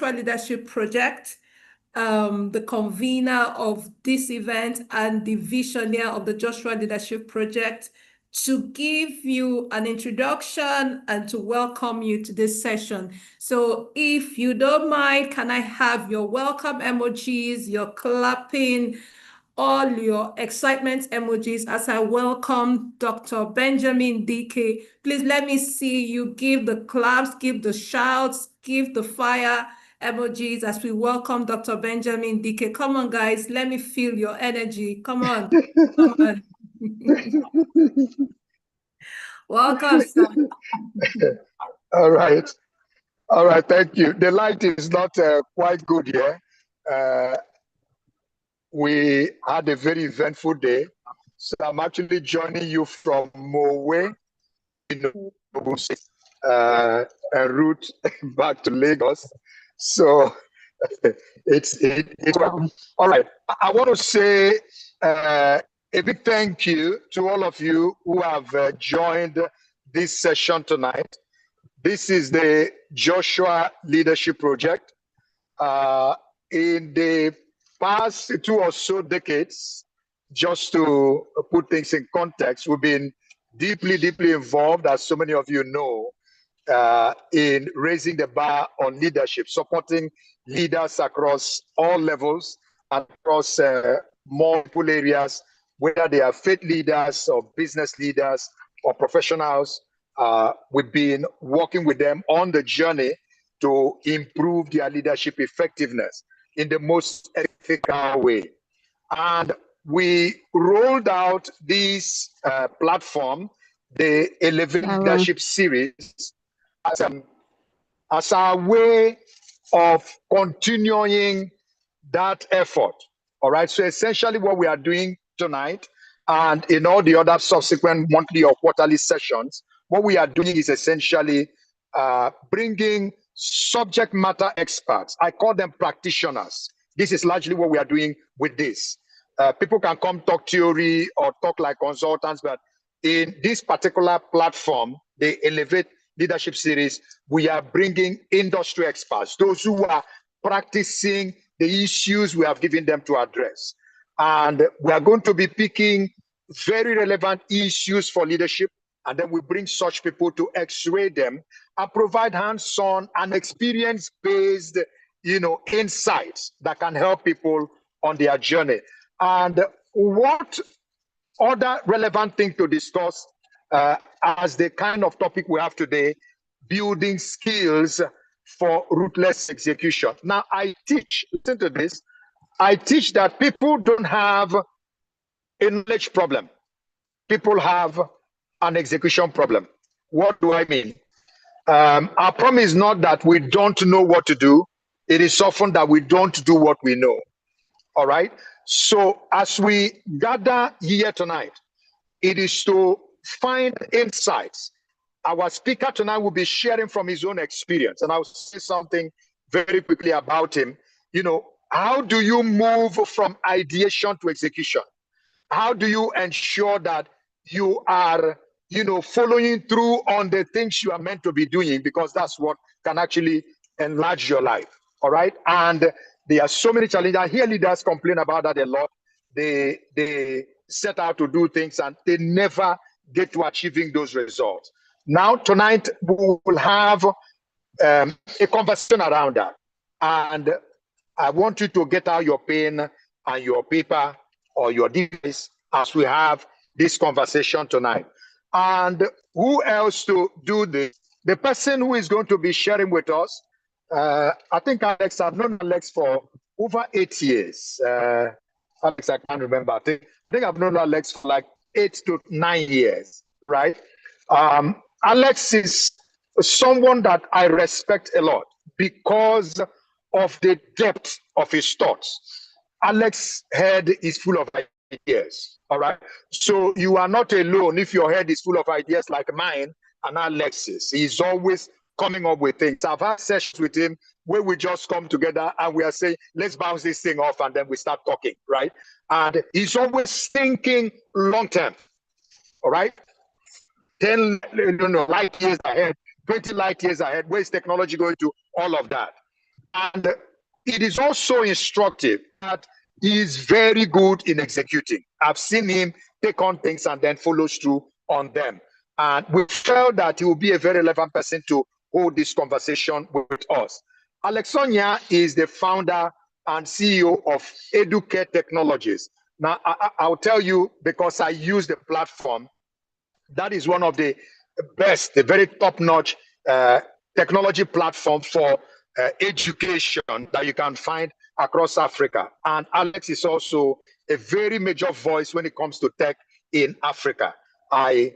Leadership Project, the convener of this event and the visionary of the Joshua Leadership Project, to give you an introduction and to welcome you to this session. So if you don't mind, can I have your welcome emojis, your clapping, all your excitement emojis as I welcome Dr. Benjamin Dike. Please let me see you give the claps, give the shouts, give the fire emojis as we welcome Dr. Benjamin Dike. Come on, guys, let me feel your energy. Come on, come on. Welcome, sir. All right. All right, thank you. The light is not quite good here. We had a very eventful day. So I'm actually joining you from Mowe, en route back to Lagos. So it's all right. I want to say a big thank you to all of you who have joined this session tonight. This is the Joshua Leadership Project. In the past 2 or so decades, just to put things in context, we've been deeply involved, as so many of you know, in raising the bar on leadership, supporting leaders across all levels, across multiple areas, whether they are faith leaders or business leaders or professionals. We've been working with them on the journey to improve their leadership effectiveness in the most ethical way. And we rolled out this platform, the Elevate Leadership Series, as our way of continuing that effort. All right. So essentially what we are doing tonight and in all the other subsequent monthly or quarterly sessions, what we are doing is essentially bringing subject matter experts. I call them practitioners. This is largely what we are doing with this. People can come talk theory or talk like consultants, but in this particular platform, the Elevate Leadership Series, we are bringing industry experts, those who are practicing the issues we have given them to address. And we are going to be picking very relevant issues for leadership, and then we bring such people to x-ray them and provide hands-on and experience-based, insights that can help people on their journey. And what other relevant thing to discuss as the kind of topic we have today, building skills for ruthless execution. Now, I teach, listen to this, I teach that people don't have a knowledge problem. People have an execution problem. What do I mean? Our problem is not that we don't know what to do. It is often that we don't do what we know. All right. So as we gather here tonight, it is to find insights. Our speaker tonight will be sharing from his own experience, and I'll say something very quickly about him. How do you move from ideation to execution? How do you ensure that you are, following through on the things you are meant to be doing, because that's what can actually enlarge your life. All right. And there are so many challenges. I hear leaders complain about that a lot. They set out to do things and they never get to achieving those results. Now, tonight, we will have a conversation around that. And I want you to get out your pen and your paper or your device as we have this conversation tonight. And who else to do this? The person who is going to be sharing with us, I think Alex, I've known Alex for over 8 years. Alex, I can't remember. I think I've known Alex for like 8 to 9 years, right? Alex is someone that I respect a lot because of the depth of his thoughts. Alex's head is full of ideas, all right? So you are not alone if your head is full of ideas like mine and Alex's. He's always coming up with things. I've had sessions with him where we just come together and we are saying, let's bounce this thing off, and then we start talking, right? And he's always thinking long-term, all right? 10 light years ahead, 20 light years ahead. Where is technology going to? All of that. And it is also instructive that he is very good in executing. I've seen him take on things and then follows through on them. And we felt that he will be a very relevant person to hold this conversation with us. Onyia is the founder and CEO of Educare Technologies. Now, I'll tell you, because I use the platform, that is one of the best, the very top-notch technology platform for education that you can find across Africa. And Alex is also a very major voice when it comes to tech in Africa. I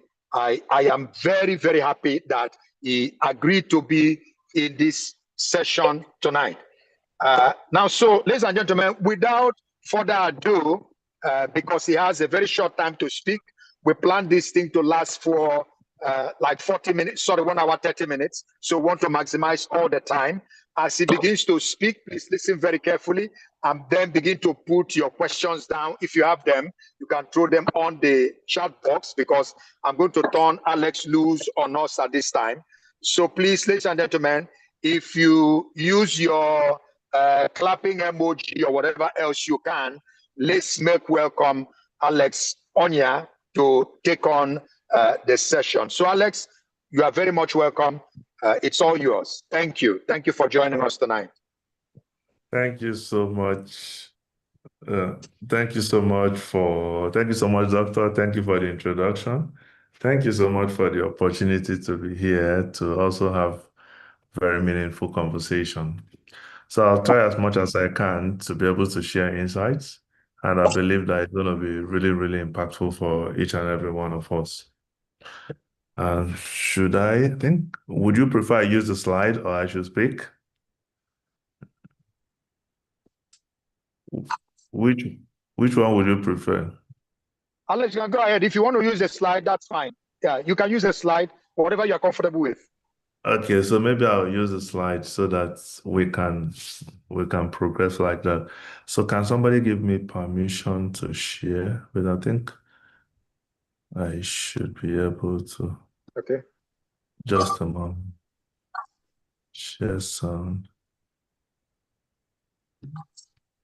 am very, very happy that he agreed to be in this session tonight. Now, so ladies and gentlemen, without further ado, because he has a very short time to speak, we plan this thing to last for like 40 minutes, sorry, 1 hour, 30 minutes. So we want to maximize all the time. As he begins to speak, please listen very carefully and then begin to put your questions down. If you have them, you can throw them on the chat box, because I'm going to turn Alex loose on us at this time. So please, ladies and gentlemen, if you use your clapping emoji or whatever else you can, let's make welcome Alex Onyia to take on the session. So Alex, you are very much welcome. It's all yours. Thank you. Thank you for joining us tonight. Thank you so much. Thank you so much, Doctor. Thank you for the introduction. Thank you so much for the opportunity to be here to also have very meaningful conversation. So I'll try as much as I can to be able to share insights, and I believe that it's going to be really, really impactful for each and every one of us. Would you prefer I use the slide or I should speak? Which one would you prefer? Alex, you can go ahead. If you want to use the slide, that's fine. Yeah, you can use the slide, whatever you're comfortable with. Okay, so maybe I'll use the slide so that we can progress like that. So can somebody give me permission to share? But I think I should be able to. Okay. Just a moment. Share sound.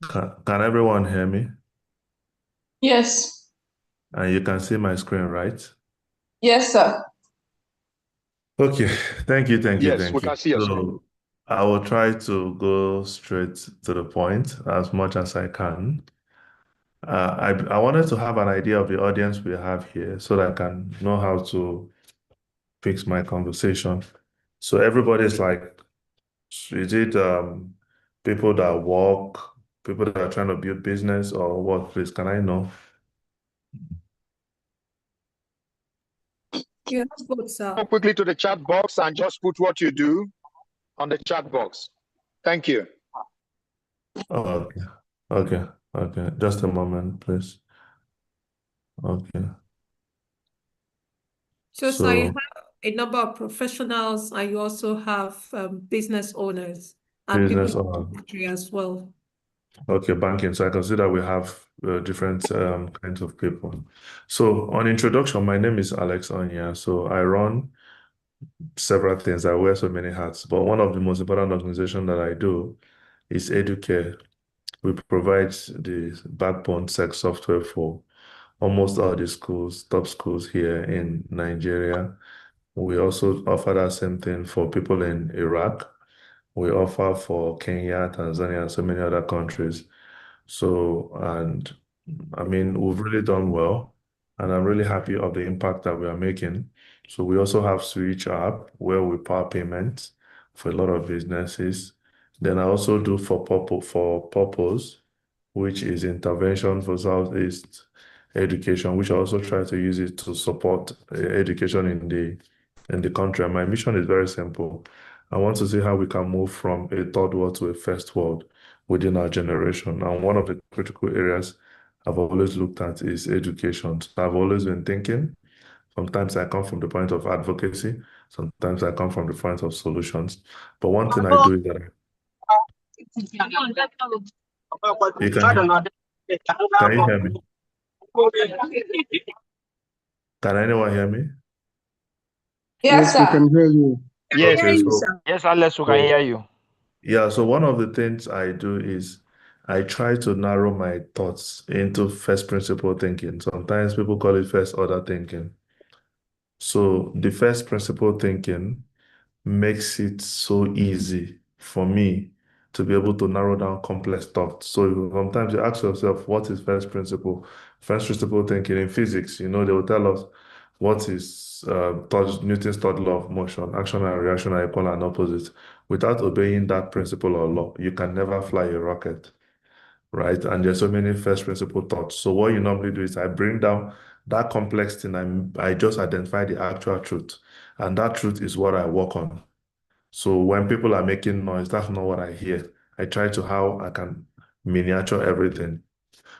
Can everyone hear me? Yes. And you can see my screen, right? Yes, sir. Okay, thank you. Yes, we can see your screen. I will try to go straight to the point as much as I can. I wanted to have an idea of the audience we have here so that I can know how to fix my conversation. So everybody's like, is it people that work, people that are trying to build business, or what? Please, can I know? Yeah, both, sir. Go quickly to the chat box and just put what you do on the chat box. Thank you. Oh, okay. Just a moment, please. Okay. So you have a number of professionals, and you also have business owners and business people in owner. the industry as well. Okay, banking. So I can see that we have different kinds of people. So on introduction, my name is Alex Onyia. So I run several things. I wear so many hats, but one of the most important organizations that I do is Educare. We provide the backbone tech software for almost all the schools, top schools here in Nigeria. We also offer that same thing for people in Iraq. We offer for Kenya, Tanzania, and so many other countries. So, and I mean, we've really done well, and I'm really happy of the impact that we are making. So we also have Switch app where we power payments for a lot of businesses. Then I also do for purpose, which is intervention for Southeast education, which I also try to use it to support education in the country. And my mission is very simple. I want to see how we can move from a third world to a first world within our generation. And one of the critical areas I've always looked at is education. So I've always been thinking. Sometimes I come from the point of advocacy. Sometimes I come from the point of solutions. But one thing I do is that can you hear me? Can anyone hear me? Yes, sir. We can hear you. Yes, Okay, yes, Alex, we can hear you. Yeah, so one of the things I do is I try to narrow my thoughts into first principle thinking. Sometimes people call it first order thinking. So the first principle thinking makes it so easy for me to be able to narrow down complex thoughts. So sometimes you ask yourself, what is first principle? First principle thinking in physics, they will tell us what is Newton's third law of motion, action and reaction are equal and opposite. Without obeying that principle or law, you can never fly a rocket, right? And there's so many first principle thoughts. So what you normally do is I bring down that complex thing and I just identify the actual truth. And that truth is what I work on. So when people are making noise, that's not what I hear. I try to how I can miniature everything.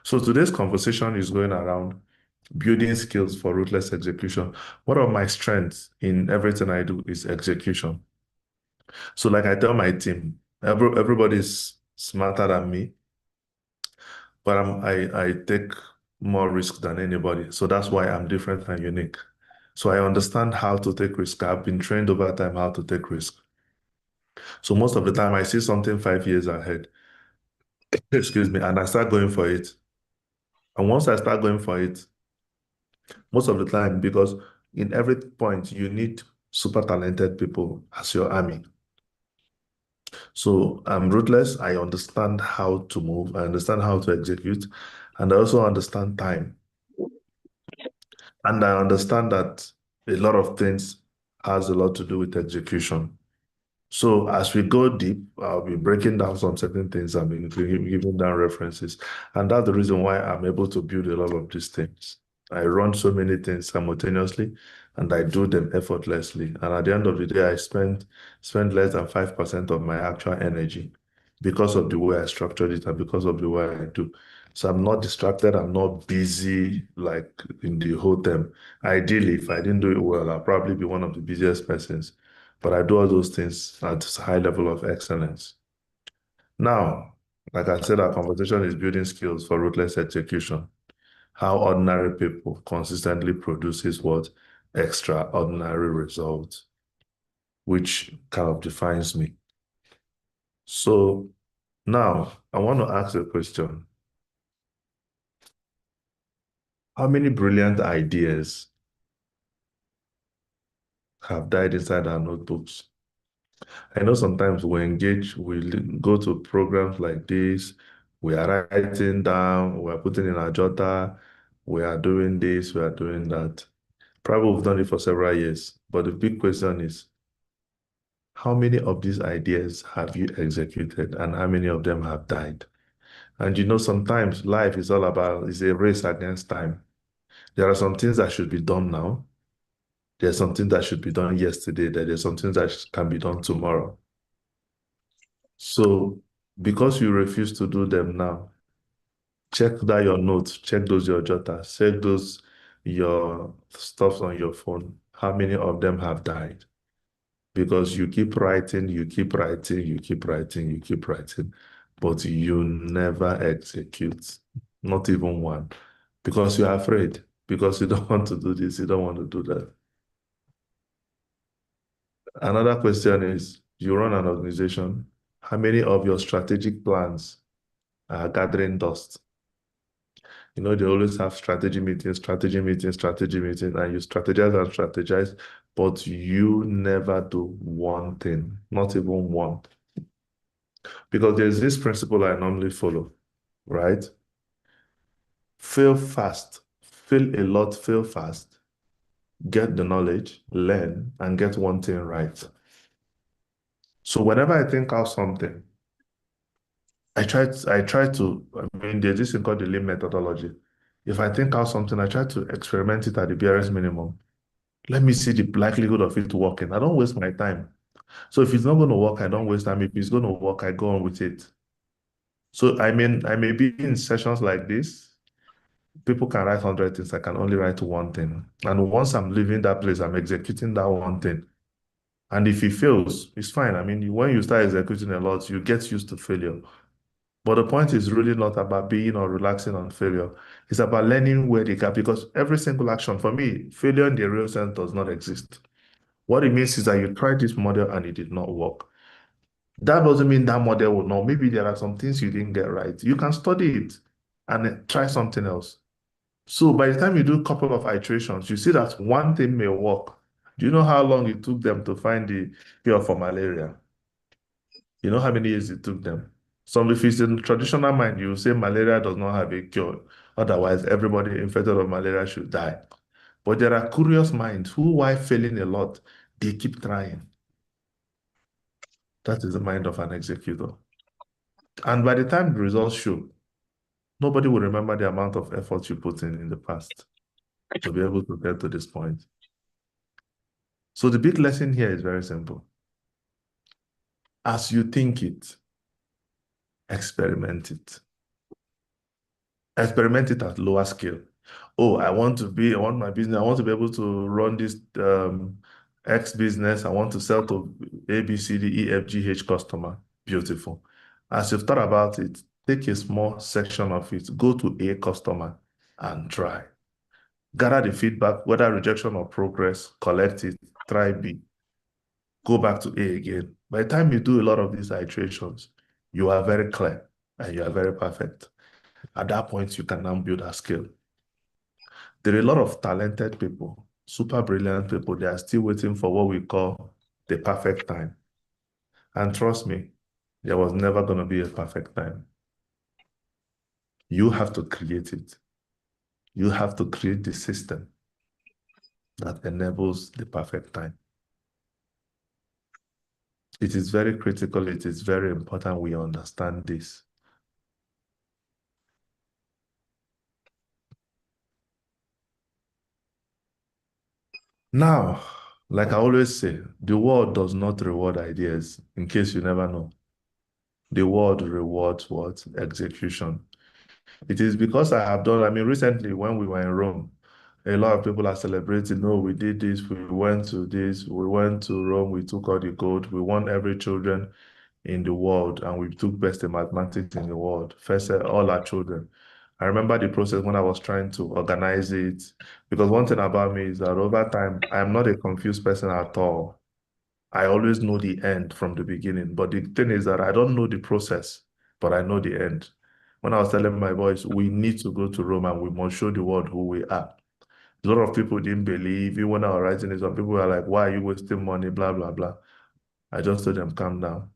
So today's conversation is going around building skills for ruthless execution. One of my strengths in everything I do is execution. So like I tell my team, everybody's smarter than me, but I take more risk than anybody. So that's why I'm different and unique. So I understand how to take risk. I've been trained over time how to take risk. So most of the time I see something 5 years ahead, excuse me, and I start going for it. And once I start going for it, most of the time, because in every point you need super talented people as your army. So I'm ruthless. I understand how to move. I understand how to execute. And I also understand time. And I understand that a lot of things has a lot to do with execution. So as we go deep, I'll be breaking down some certain things. I'll be giving down references. And that's the reason why I'm able to build a lot of these things. I run so many things simultaneously and I do them effortlessly. And at the end of the day, I spend less than 5% of my actual energy because of the way I structured it and because of the way I do. So I'm not distracted, I'm not busy like in the whole term. Ideally, if I didn't do it well, I'll probably be one of the busiest persons. But I do all those things at a high level of excellence. Now, like I said, our conversation is building skills for ruthless execution. How ordinary people consistently produces what? Extraordinary results, which kind of defines me. So now I want to ask a question. How many brilliant ideas have died inside our notebooks? I know sometimes we engage, go to programs like this, we are writing down, we are putting in our jotter, we are doing this, we are doing that. Probably we've done it for several years, but the big question is, how many of these ideas have you executed and how many of them have died? And sometimes life is all about, it's a race against time. There are some things that should be done now. There's something that should be done yesterday. There's something that can be done tomorrow. So because you refuse to do them now, check that your notes, check those your jotters, check those your stuffs on your phone. How many of them have died? Because you keep writing, you keep writing, you keep writing, you keep writing, but you never execute, not even one, because you're afraid, because you don't want to do this, you don't want to do that. Another question is, you run an organization, how many of your strategic plans are gathering dust? They always have strategy meetings, strategy meetings, strategy meetings, and you strategize and strategize, but you never do one thing, not even one. Because there's this principle I normally follow, right? Fail fast, fail a lot, fail fast, get the knowledge, learn, and get one thing right. So whenever I think out something, there's this thing called the lean methodology. If I think out something, I try to experiment it at the barest minimum. Let me see the likelihood of it working. I don't waste my time. So if it's not going to work, I don't waste time. If it's going to work, I go on with it. So I may be in sessions like this. People can write 100 things. I can only write one thing. And once I'm leaving that place, I'm executing that one thing. And if it fails, it's fine. When you start executing a lot, you get used to failure. But the point is really not about being or relaxing on failure. It's about learning where they gap, because every single action, for me, failure in the real sense does not exist. What it means is that you tried this model and it did not work. That doesn't mean that model will not. Maybe there are some things you didn't get right. You can study it and then try something else. So by the time you do a couple of iterations, you see that one thing may work. Do you know how long it took them to find the cure for malaria? You know how many years it took them? Some, if it's in traditional mind, you say malaria does not have a cure. Otherwise, everybody infected of malaria should die. But there are curious minds who, while failing a lot, they keep trying. That is the mind of an executor. And by the time the results show, nobody will remember the amount of effort you put in the past to be able to get to this point. So the big lesson here is very simple. As you think it, experiment it. Experiment it at lower scale. Oh, I want my business, I want to be able to run this X business. I want to sell to A, B, C, D, E, F, G, H customer. Beautiful. As you've thought about it, take a small section of it, go to A customer and try. Gather the feedback, whether rejection or progress, collect it, try B. Go back to A again. By the time you do a lot of these iterations, you are very clear and you are very perfect. At that point, you can now build a skill. There are a lot of talented people, super brilliant people. They are still waiting for what we call the perfect time. And trust me, there was never going to be a perfect time. You have to create it. You have to create the system that enables the perfect time. It is very critical. It is very important we understand this. Now, like I always say, the world does not reward ideas, in case you never know. The world rewards what? Execution. It is because I have done, recently when we were in Rome, a lot of people are celebrating, oh, we did this, we went to Rome, we took all the gold, we won every children in the world, and we took best in mathematics in the world. First, all our children. I remember the process when I was trying to organize it, because one thing about me is that over time, I am not a confused person at all. I always know the end from the beginning. But the thing is that I don't know the process, but I know the end. When I was telling my boys, we need to go to Rome and we must show the world who we are. A lot of people didn't believe. Even when I was writing it, some people were like, why are you wasting money, blah, blah, blah. I just told them, calm down.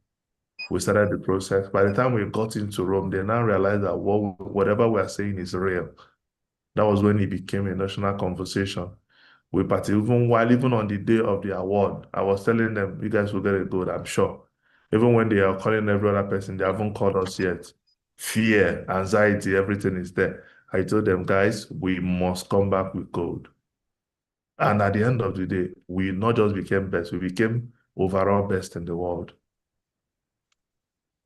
We started the process. By the time we got into Rome, they now realized that whatever we are saying is real. That was when it became a national conversation. We party even on the day of the award, I was telling them, you guys will get a gold, I'm sure. Even when they are calling every other person, they haven't called us yet. Fear, anxiety, everything is there. I told them, guys, we must come back with gold. And at the end of the day, we not just became best, we became overall best in the world.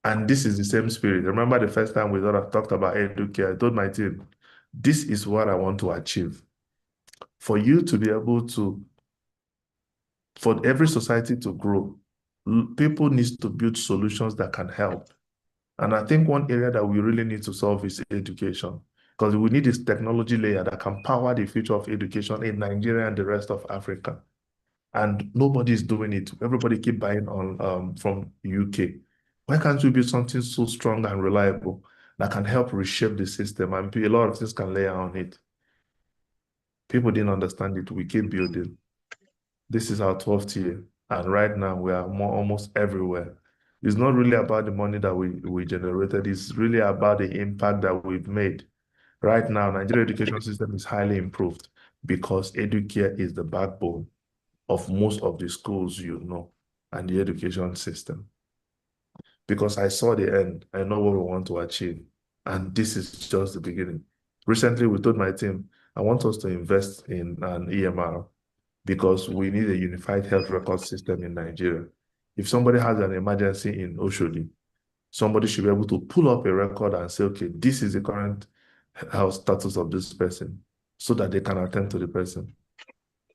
And this is the same spirit. Remember the first time we talked about Educare, I told my team, this is what I want to achieve. For you to be able to, for every society to grow, people need to build solutions that can help. And I think one area that we really need to solve is education, because we need this technology layer that can power the future of education in Nigeria and the rest of Africa. And nobody is doing it. Everybody keep buying on from UK. Why can't we build something so strong and reliable that can help reshape the system and a lot of things can layer on it? People didn't understand it. We keep building. This is our 12th year. And right now we are almost everywhere. It's not really about the money that we generated. It's really about the impact that we've made. Right now, Nigeria education system is highly improved because Educare is the backbone of most of the schools you know and the education system. Because I saw the end, I know what we want to achieve. And this is just the beginning. Recently, we told my team, I want us to invest in an EMR because we need a unified health record system in Nigeria. If somebody has an emergency in Oshodi, somebody should be able to pull up a record and say, okay, this is the current health status of this person so that they can attend to the person.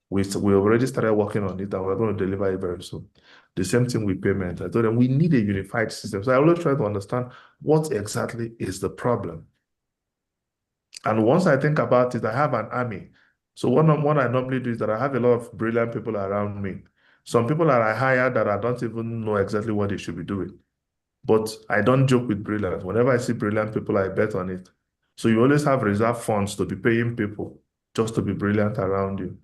We already started working on it and we're going to deliver it very soon. The same thing with payment. I told them we need a unified system. So I always try to understand what exactly is the problem. And once I think about it, I have an army. So what I normally do is that I have a lot of brilliant people around me. Some people that I hire that I don't even know exactly what they should be doing. But I don't joke with brilliance. Whenever I see brilliant people, I bet on it. So you always have reserve funds to be paying people just to be brilliant around you.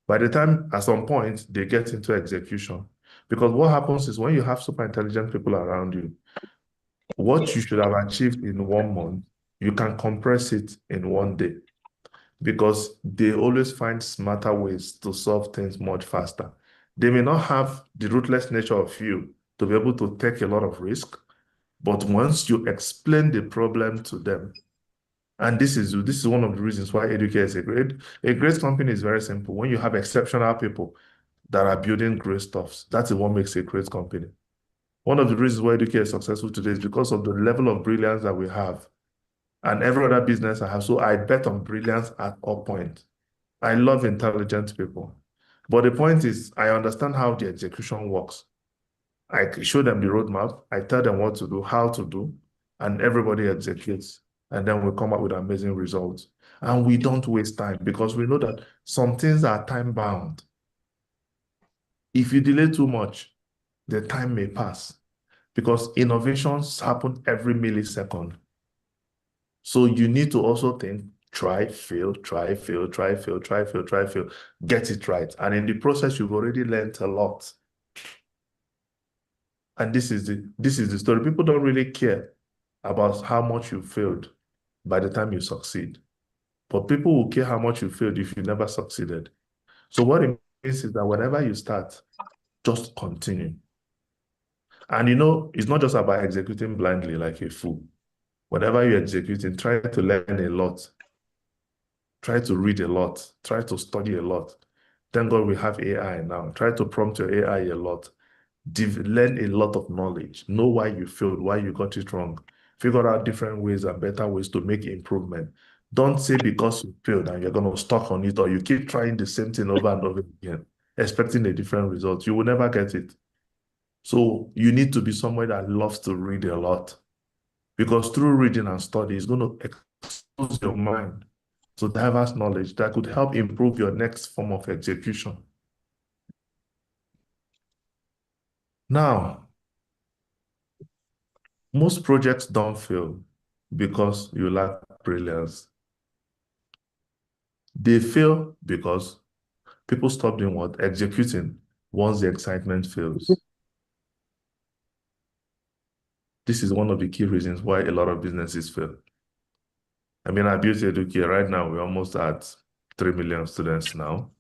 By the time, at some point, they get into execution. Because what happens is when you have super intelligent people around you, what you should have achieved in 1 month, you can compress it in 1 day because they always find smarter ways to solve things much faster. They may not have the ruthless nature of you to be able to take a lot of risk, but once you explain the problem to them, and this is one of the reasons why Educare is a great company is very simple. When you have exceptional people that are building great stuff, that's what makes a great company. One of the reasons why Educare is successful today is because of the level of brilliance that we have and every other business I have. So I bet on brilliance at all points. I love intelligent people. But the point is, I understand how the execution works. I show them the roadmap, I tell them what to do, how to do, and everybody executes. And then we come up with amazing results. And we don't waste time because we know that some things are time bound. If you delay too much, the time may pass because innovations happen every millisecond. So you need to also think, try, fail, try, fail, try, fail, try, fail, try, fail, get it right. And in the process, you've already learned a lot. And this is the story. People don't really care about how much you failed by the time you succeed. But people will care how much you failed if you never succeeded. So what it means is that whenever you start, just continue. And it's not just about executing blindly like a fool. Whenever you're executing, try to learn a lot. Try to read a lot. Try to study a lot. Thank God we have AI now. Try to prompt your AI a lot. Learn a lot of knowledge. Know why you failed, why you got it wrong. Figure out different ways and better ways to make improvement. Don't say because you failed and you're going to stuck on it or you keep trying the same thing over and over again, expecting a different result. You will never get it. So you need to be someone that loves to read a lot because through reading and study, it's going to expose your mind to diverse knowledge that could help improve your next form of execution. Now, most projects don't fail because you lack brilliance. They fail because people stop doing what? Executing once the excitement fails. This is one of the key reasons why a lot of businesses fail. I mean, I built Educare. Right now, we're almost at 3 million students now.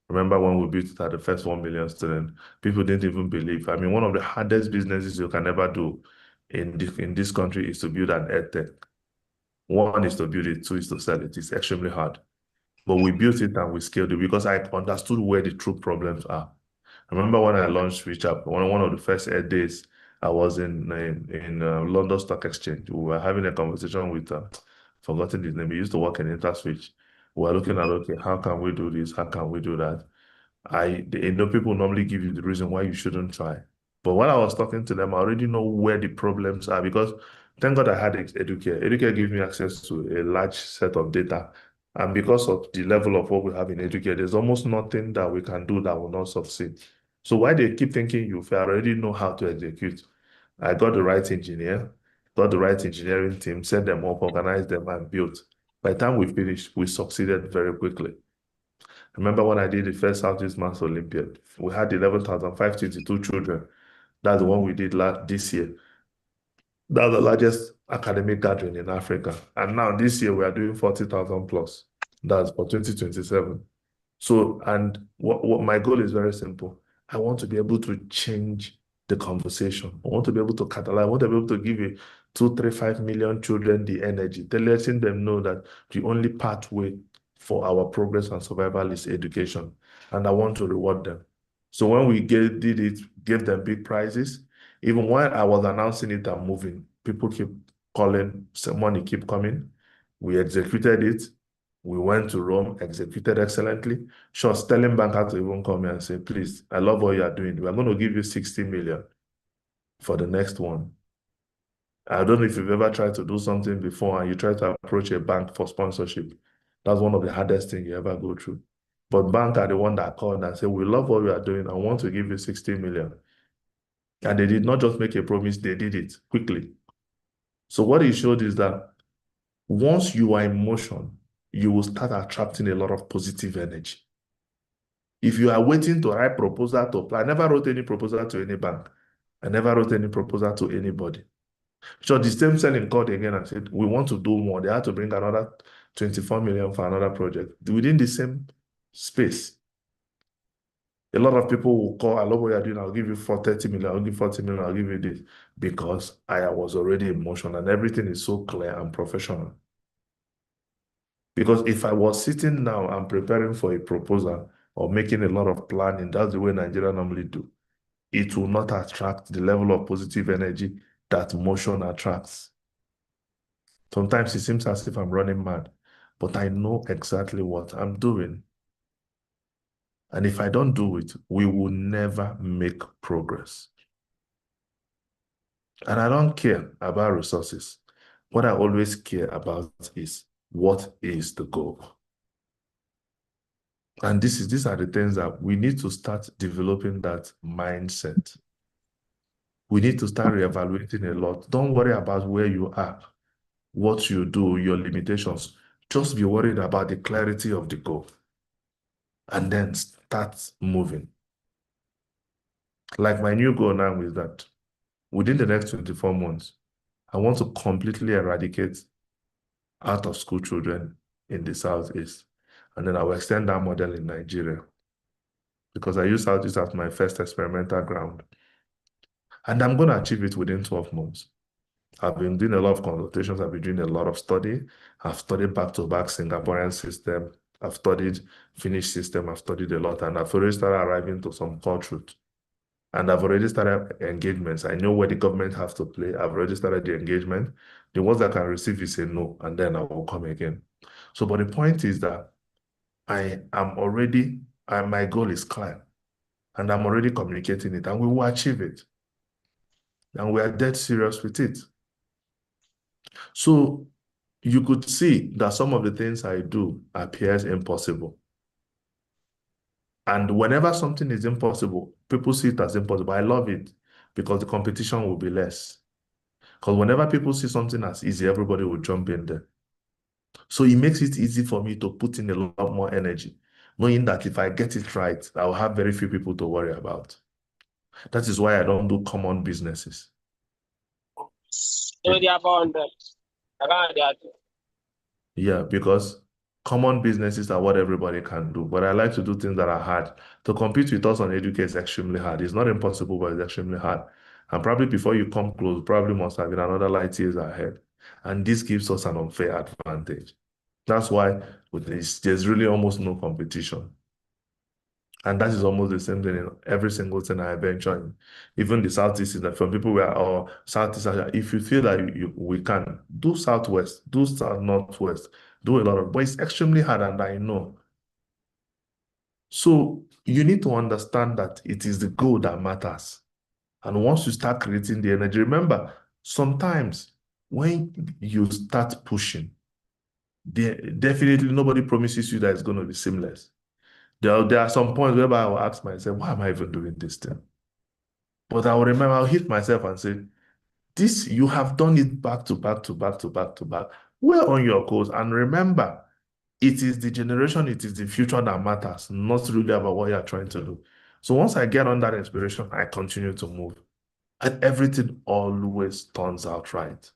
Remember when we built it at the first 1 million students, people didn't even believe. I mean, one of the hardest businesses you can ever do in this country is to build an edtech. One is to build it, two is to sell it. It's extremely hard. But we built it and we scaled it because I understood where the true problems are. I remember when I launched ReachUp, one of the first 8 days, I was in London Stock Exchange. We were having a conversation with, forgotten his name. He used to work in InterSwitch. We were looking at, okay, how can we do this? How can we do that? People normally give you the reason why you shouldn't try. But when I was talking to them, I already know where the problems are because thank God I had Educare. Educare gave me access to a large set of data. And because of the level of what we have in Educare, there's almost nothing that we can do that will not succeed. So why they keep thinking you fail, I already know how to execute. I got the right engineer, got the right engineering team, set them up, organized them, and built. By the time we finished, we succeeded very quickly. Remember when I did the first Southeast Maths Olympiad? We had 11,522 children. That's the one we did this year. That's the largest academic gathering in Africa. And now this year we are doing 40,000 plus. That's for 2027. So, and what my goal is very simple. I want to be able to change the conversation. I want to be able to catalyze. I want to be able to give you 2, 3, 5 million children the energy, letting them know that the only pathway for our progress and survival is education. And I want to reward them. So when we did it, gave them big prizes, even while I was announcing it and moving, people keep calling, money keep coming. We executed it. We went to Rome, executed excellently. Sure, Sterling Bank had to even come here and say, please, I love what you are doing. We're going to give you 60 million for the next one. I don't know if you've ever tried to do something before and you try to approach a bank for sponsorship. That's one of the hardest things you ever go through. But bank are the one that called and said, we love what you are doing. I want to give you 60 million. And they did not just make a promise, they did it quickly. So what it showed is that once you are in motion, you will start attracting a lot of positive energy. If you are waiting to write proposal to apply, I never wrote any proposal to any bank. I never wrote any proposal to anybody. So the same selling called again and said, we want to do more. They had to bring another 24 million for another project within the same space. A lot of people will call, I love what you're doing, I'll give you 30 million, I'll give you 40 million, I'll give you this, because I was already in motion and everything is so clear and professional. Because if I was sitting now and preparing for a proposal or making a lot of planning, that's the way Nigeria normally do, it will not attract the level of positive energy that motion attracts. Sometimes it seems as if I'm running mad, but I know exactly what I'm doing. And if I don't do it, we will never make progress. And I don't care about resources. What I always care about is what is the goal? And these are the things that we need to start developing that mindset. We need to start reevaluating a lot. Don't worry about where you are, what you do, your limitations. Just be worried about the clarity of the goal. And then start moving. Like my new goal now is that within the next 24 months, I want to completely eradicate out of school children in the Southeast. And then I will extend that model in Nigeria, because I use Southeast as my first experimental ground. And I'm going to achieve it within 12 months. I've been doing a lot of consultations. I've been doing a lot of study. I've studied back-to-back Singaporean system. I've studied Finnish system. I've studied a lot. And I've already started arriving to some core truth. And I've already started engagements. I know where the government has to play. I've already started the engagement. The ones that can receive is a no, and then I will come again. So, but the point is that my goal is clear, and I'm already communicating it, and we will achieve it. And we are dead serious with it. So you could see that some of the things I do appears impossible. And whenever something is impossible, people see it as impossible. I love it because the competition will be less. Because whenever people see something as easy, everybody will jump in there. So it makes it easy for me to put in a lot more energy, knowing that if I get it right, I'll have very few people to worry about. That is why I don't do common businesses. Yeah, because common businesses are what everybody can do. But I like to do things that are hard. To compete with us on Educare is extremely hard. It's not impossible, but it's extremely hard. And probably before you come close, probably must have been another light years ahead. And this gives us an unfair advantage. That's why with this, there's really almost no competition. And that is almost the same thing in every single thing I venture in. Even the Southeast is that from people who are, or Southeast Asia, if you feel that we can do Southwest, do South Northwest, do a lot of, but it's extremely hard, and I know. So you need to understand that it is the goal that matters. And once you start creating the energy, remember, sometimes when you start pushing, definitely nobody promises you that it's going to be seamless. There are some points where I will ask myself, why am I even doing this thing? But I will remember, I'll hit myself and say, this, you have done it back to back to back to back to back. We're on your course. And remember, it is the generation, it is the future that matters, not really about what you're trying to do. So once I get on that inspiration, I continue to move. And everything always turns out right.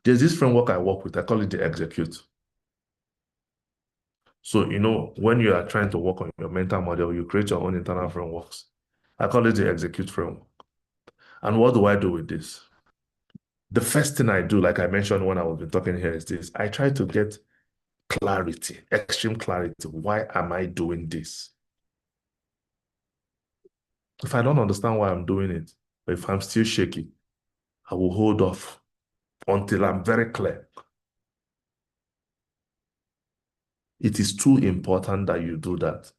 There's this framework I work with, I call it the execute. So, when you are trying to work on your mental model, you create your own internal frameworks. I call it the execute framework. And what do I do with this? The first thing I do, like I mentioned when I was talking here, is this. I try to get clarity, extreme clarity. Why am I doing this? If I don't understand why I'm doing it, or if I'm still shaky, I will hold off until I'm very clear. It is too important that you do that.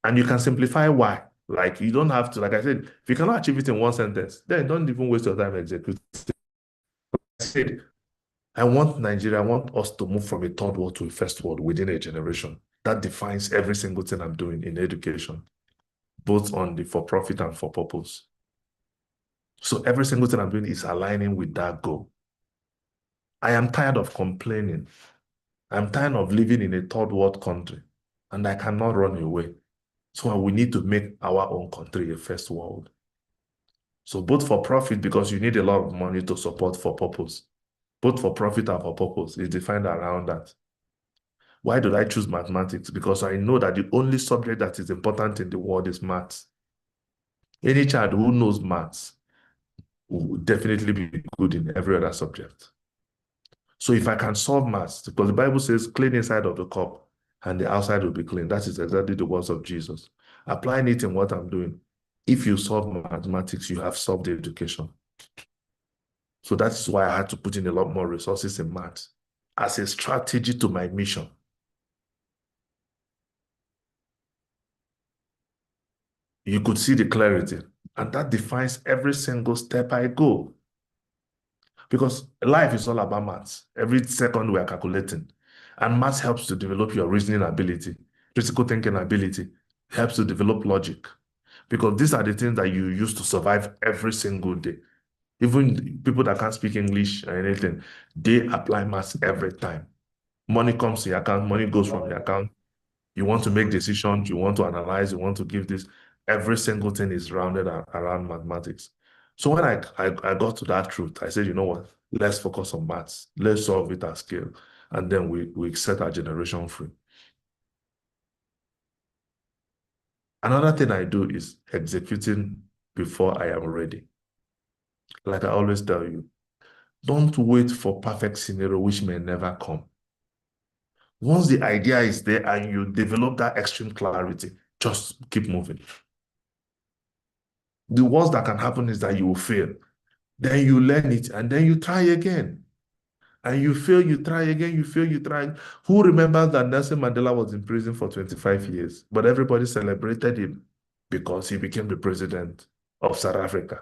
And you can simplify why. Like, you don't have to, like I said, if you cannot achieve it in one sentence, then don't even waste your time executing. I said, I want us to move from a third world to a first world within a generation. That defines every single thing I'm doing in education, both on the for-profit and for-purpose. So every single thing I'm doing is aligning with that goal. I am tired of complaining. I'm tired of living in a third world country, and I cannot run away. So we need to make our own country a first world. So both for profit, because you need a lot of money to support for purpose. Both for profit and for purpose is defined around that. Why did I choose mathematics? Because I know that the only subject that is important in the world is maths. Any child who knows maths will definitely be good in every other subject. So if I can solve maths, because the Bible says clean inside of the cup and the outside will be clean. That is exactly the words of Jesus. Applying it in what I'm doing. If you solve mathematics, you have solved the education. So that is why I had to put in a lot more resources in maths as a strategy to my mission. You could see the clarity, and that defines every single step I go. Because life is all about maths. Every second we are calculating. And maths helps to develop your reasoning ability, critical thinking ability, helps to develop logic. Because these are the things that you use to survive every single day. Even people that can't speak English or anything, they apply maths every time. Money comes to your account, money goes from your account. You want to make decisions, you want to analyze, you want to give this. Every single thing is rounded around mathematics. So when I got to that truth, I said, you know what? Let's focus on maths. Let's solve it at scale. And then we set our generation free. Another thing I do is executing before I am ready. Like I always tell you, don't wait for perfect scenario which may never come. Once the idea is there and you develop that extreme clarity, just keep moving. The worst that can happen is that you will fail. Then you learn it and then you try again. And you fail, you try again, you fail, you try. Who remembers that Nelson Mandela was in prison for 25 years, but everybody celebrated him because he became the president of South Africa.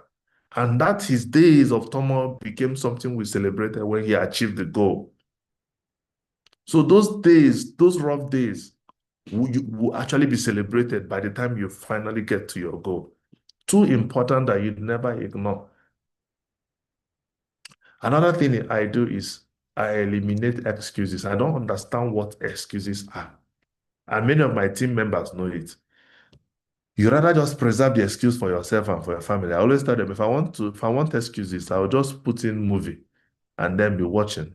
And that his days of turmoil became something we celebrated when he achieved the goal. So those days, those rough days, will actually be celebrated by the time you finally get to your goal. Too important that you never ignore. Another thing I do is I eliminate excuses. I don't understand what excuses are. And many of my team members know it. You rather just preserve the excuse for yourself and for your family. I always tell them if I want excuses, I'll just put in movie and then be watching.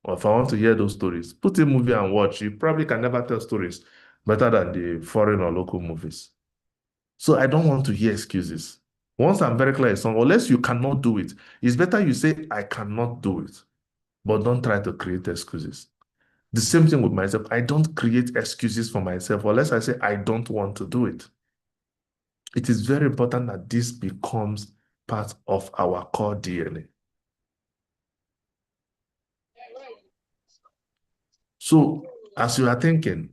Or if I want to hear those stories, put in movie and watch. You probably can never tell stories better than the foreign or local movies. So I don't want to hear excuses. Once I'm very clear, unless you cannot do it, it's better you say, I cannot do it, but don't try to create excuses. The same thing with myself. I don't create excuses for myself unless I say I don't want to do it. It is very important that this becomes part of our core DNA. So as you are thinking,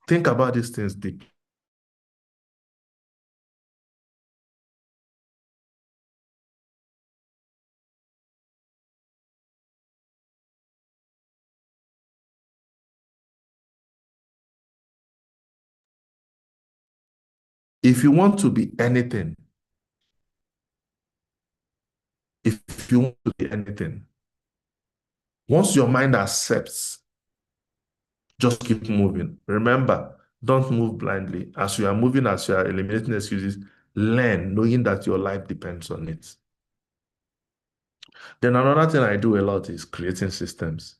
think about these things deeply. If you want to be anything, once your mind accepts, just keep moving. Remember, don't move blindly. As you are moving, as you are eliminating excuses, learn, knowing that your life depends on it. Then another thing I do a lot is creating systems.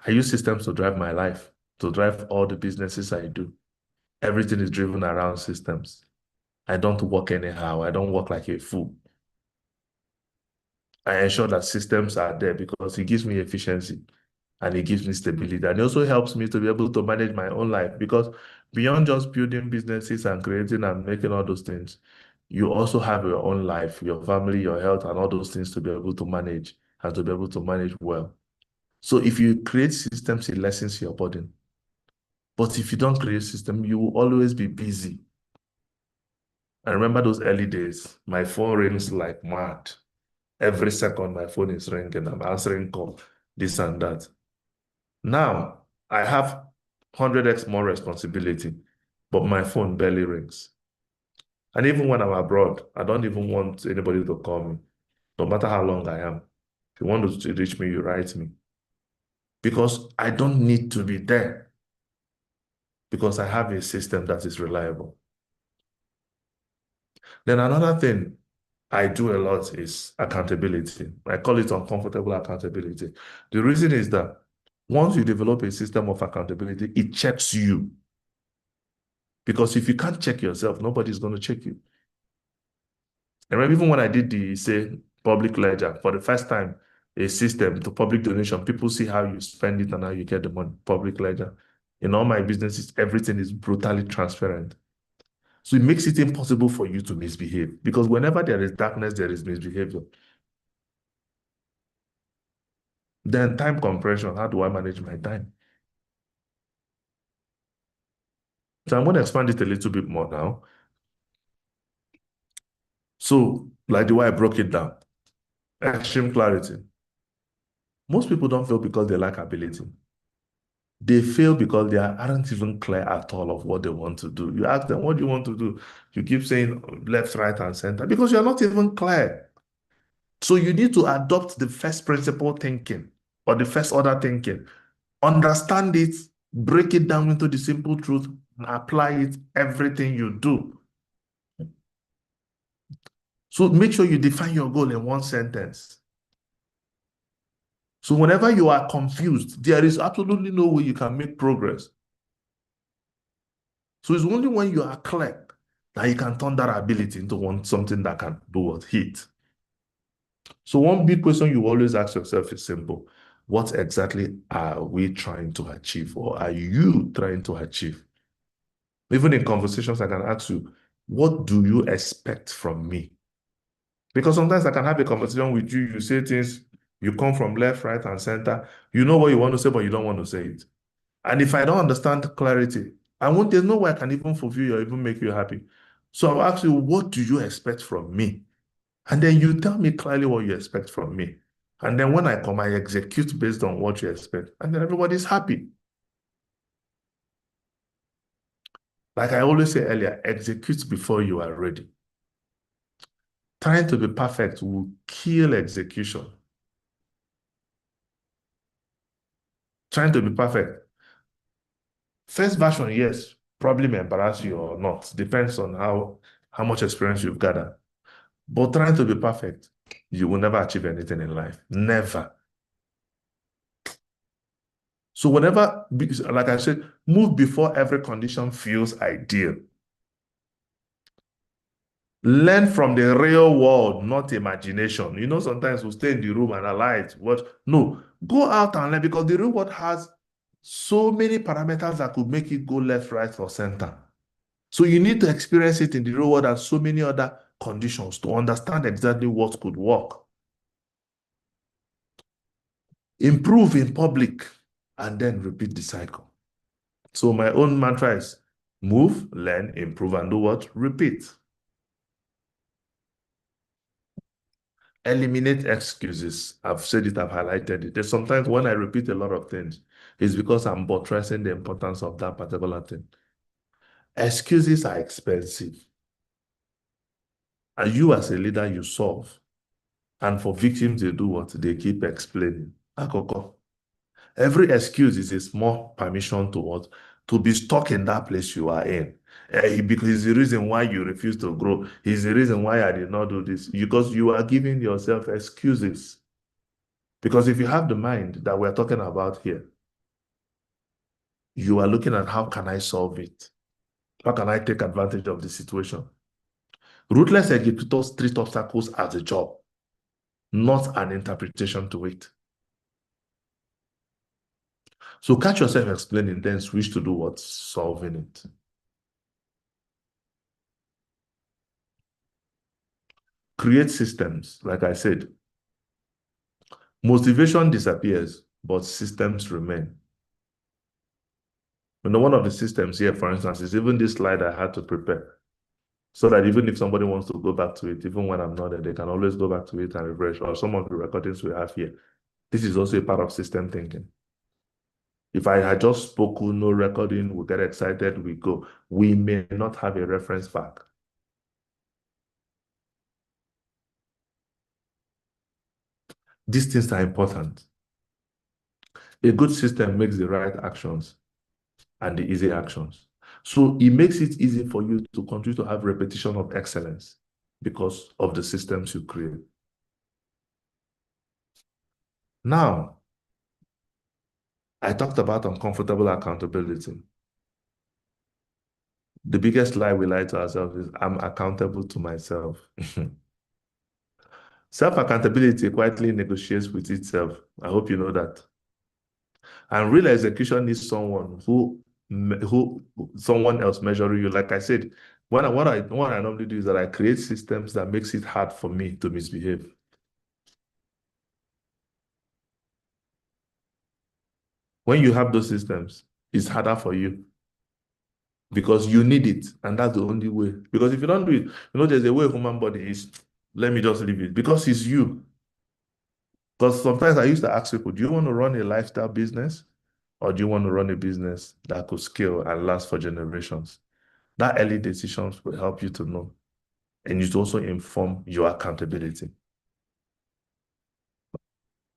I use systems to drive my life, to drive all the businesses I do. Everything is driven around systems. I don't work anyhow. I don't work like a fool. I ensure that systems are there because it gives me efficiency and it gives me stability. And it also helps me to be able to manage my own life because beyond just building businesses and creating and making all those things, you also have your own life, your family, your health, and all those things to be able to manage and to be able to manage well. So if you create systems, it lessens your burden. But if you don't create system, you will always be busy. I remember those early days, my phone rings like mad. Every second my phone is ringing, I'm answering call, this and that. Now I have 100x more responsibility, but my phone barely rings. And even when I'm abroad, I don't even want anybody to call me, no matter how long I am. If you want to reach me, you write me. Because I don't need to be there, because I have a system that is reliable. Then another thing I do a lot is accountability. I call it uncomfortable accountability. The reason is that once you develop a system of accountability, it checks you. Because if you can't check yourself, nobody's going to check you. I remember even when I did the, say, public ledger, for the first time, a system to public donation, people see how you spend it and how you get the money, public ledger. In all my businesses, everything is brutally transparent. So it makes it impossible for you to misbehave, because whenever there is darkness, there is misbehavior. Then time compression, how do I manage my time? So I'm going to expand it a little bit more now. So like the way I broke it down, extreme clarity. Most people don't fail because they lack ability. They fail because they aren't even clear at all of what they want to do. You ask them, what do you want to do? You keep saying left, right, and center because you're not even clear. So you need to adopt the first principle thinking or the first order thinking. Understand it, break it down into the simple truth, and apply it everything you do. So make sure you define your goal in one sentence. So whenever you are confused, there is absolutely no way you can make progress. So it's only when you are clear that you can turn that ability into something that can do what? Hit. So one big question you always ask yourself is simple. What exactly are we trying to achieve, or are you trying to achieve? Even in conversations, I can ask you, what do you expect from me? Because sometimes I can have a conversation with you, you say things, you come from left, right, and center. You know what you want to say, but you don't want to say it. And if I don't understand clarity, there's no way I can even fulfill you or even make you happy. So I'll ask you, what do you expect from me? And then you tell me clearly what you expect from me. And then when I come, I execute based on what you expect. And then everybody's happy. Like I always say earlier, execute before you are ready. Trying to be perfect will kill execution. Trying to be perfect. First version, yes, probably may embarrass you or not. Depends on how much experience you've gathered. But trying to be perfect, you will never achieve anything in life. Never. So whenever, like I said, move before every condition feels ideal. Learn from the real world, not imagination. You know, sometimes we stay in the room and analyze what. No, go out and learn, because the real world has so many parameters that could make it go left, right, or center. So you need to experience it in the real world and so many other conditions to understand exactly what could work. Improve in public and then repeat the cycle. So my own mantra is move, learn, improve, and do what? Repeat. Eliminate excuses. I've said it, I've highlighted it. There's sometimes when I repeat a lot of things, it's because I'm buttressing the importance of that particular thing. Excuses are expensive. And you as a leader, you solve. And for victims, they do what? They keep explaining. Akoko. Every excuse is a small permission to what? To be stuck in that place you are in. Because it's the reason why you refuse to grow. It's the reason why I did not do this. Because you are giving yourself excuses. Because if you have the mind that we're talking about here, you are looking at how can I solve it? How can I take advantage of the situation? Ruthless executors treat obstacles as a job, not an interpretation to it. So catch yourself explaining, then switch to do what? Solving it. Create systems, like I said. Motivation disappears, but systems remain. One of the systems here, for instance, is even this slide I had to prepare. So that even if somebody wants to go back to it, even when I'm not there, they can always go back to it and refresh, or some of the recordings we have here. This is also a part of system thinking. If I had just spoken, no recording, we get excited, we go. We may not have a reference back. These things are important. A good system makes the right actions and the easy actions. So it makes it easy for you to continue to have repetition of excellence because of the systems you create. Now, I talked about uncomfortable accountability. The biggest lie we lie to ourselves is I'm accountable to myself. Self-accountability quietly negotiates with itself. I hope you know that. And real execution needs someone who someone else measuring you. Like I said, what I normally do is that I create systems that makes it hard for me to misbehave. When you have those systems, it's harder for you because you need it, and that's the only way. Because if you don't do it, there's a way human body is. Let me just leave it because it's you. Because sometimes I used to ask people, do you want to run a lifestyle business or do you want to run a business that could scale and last for generations? That early decisions will help you to know. And it also inform your accountability.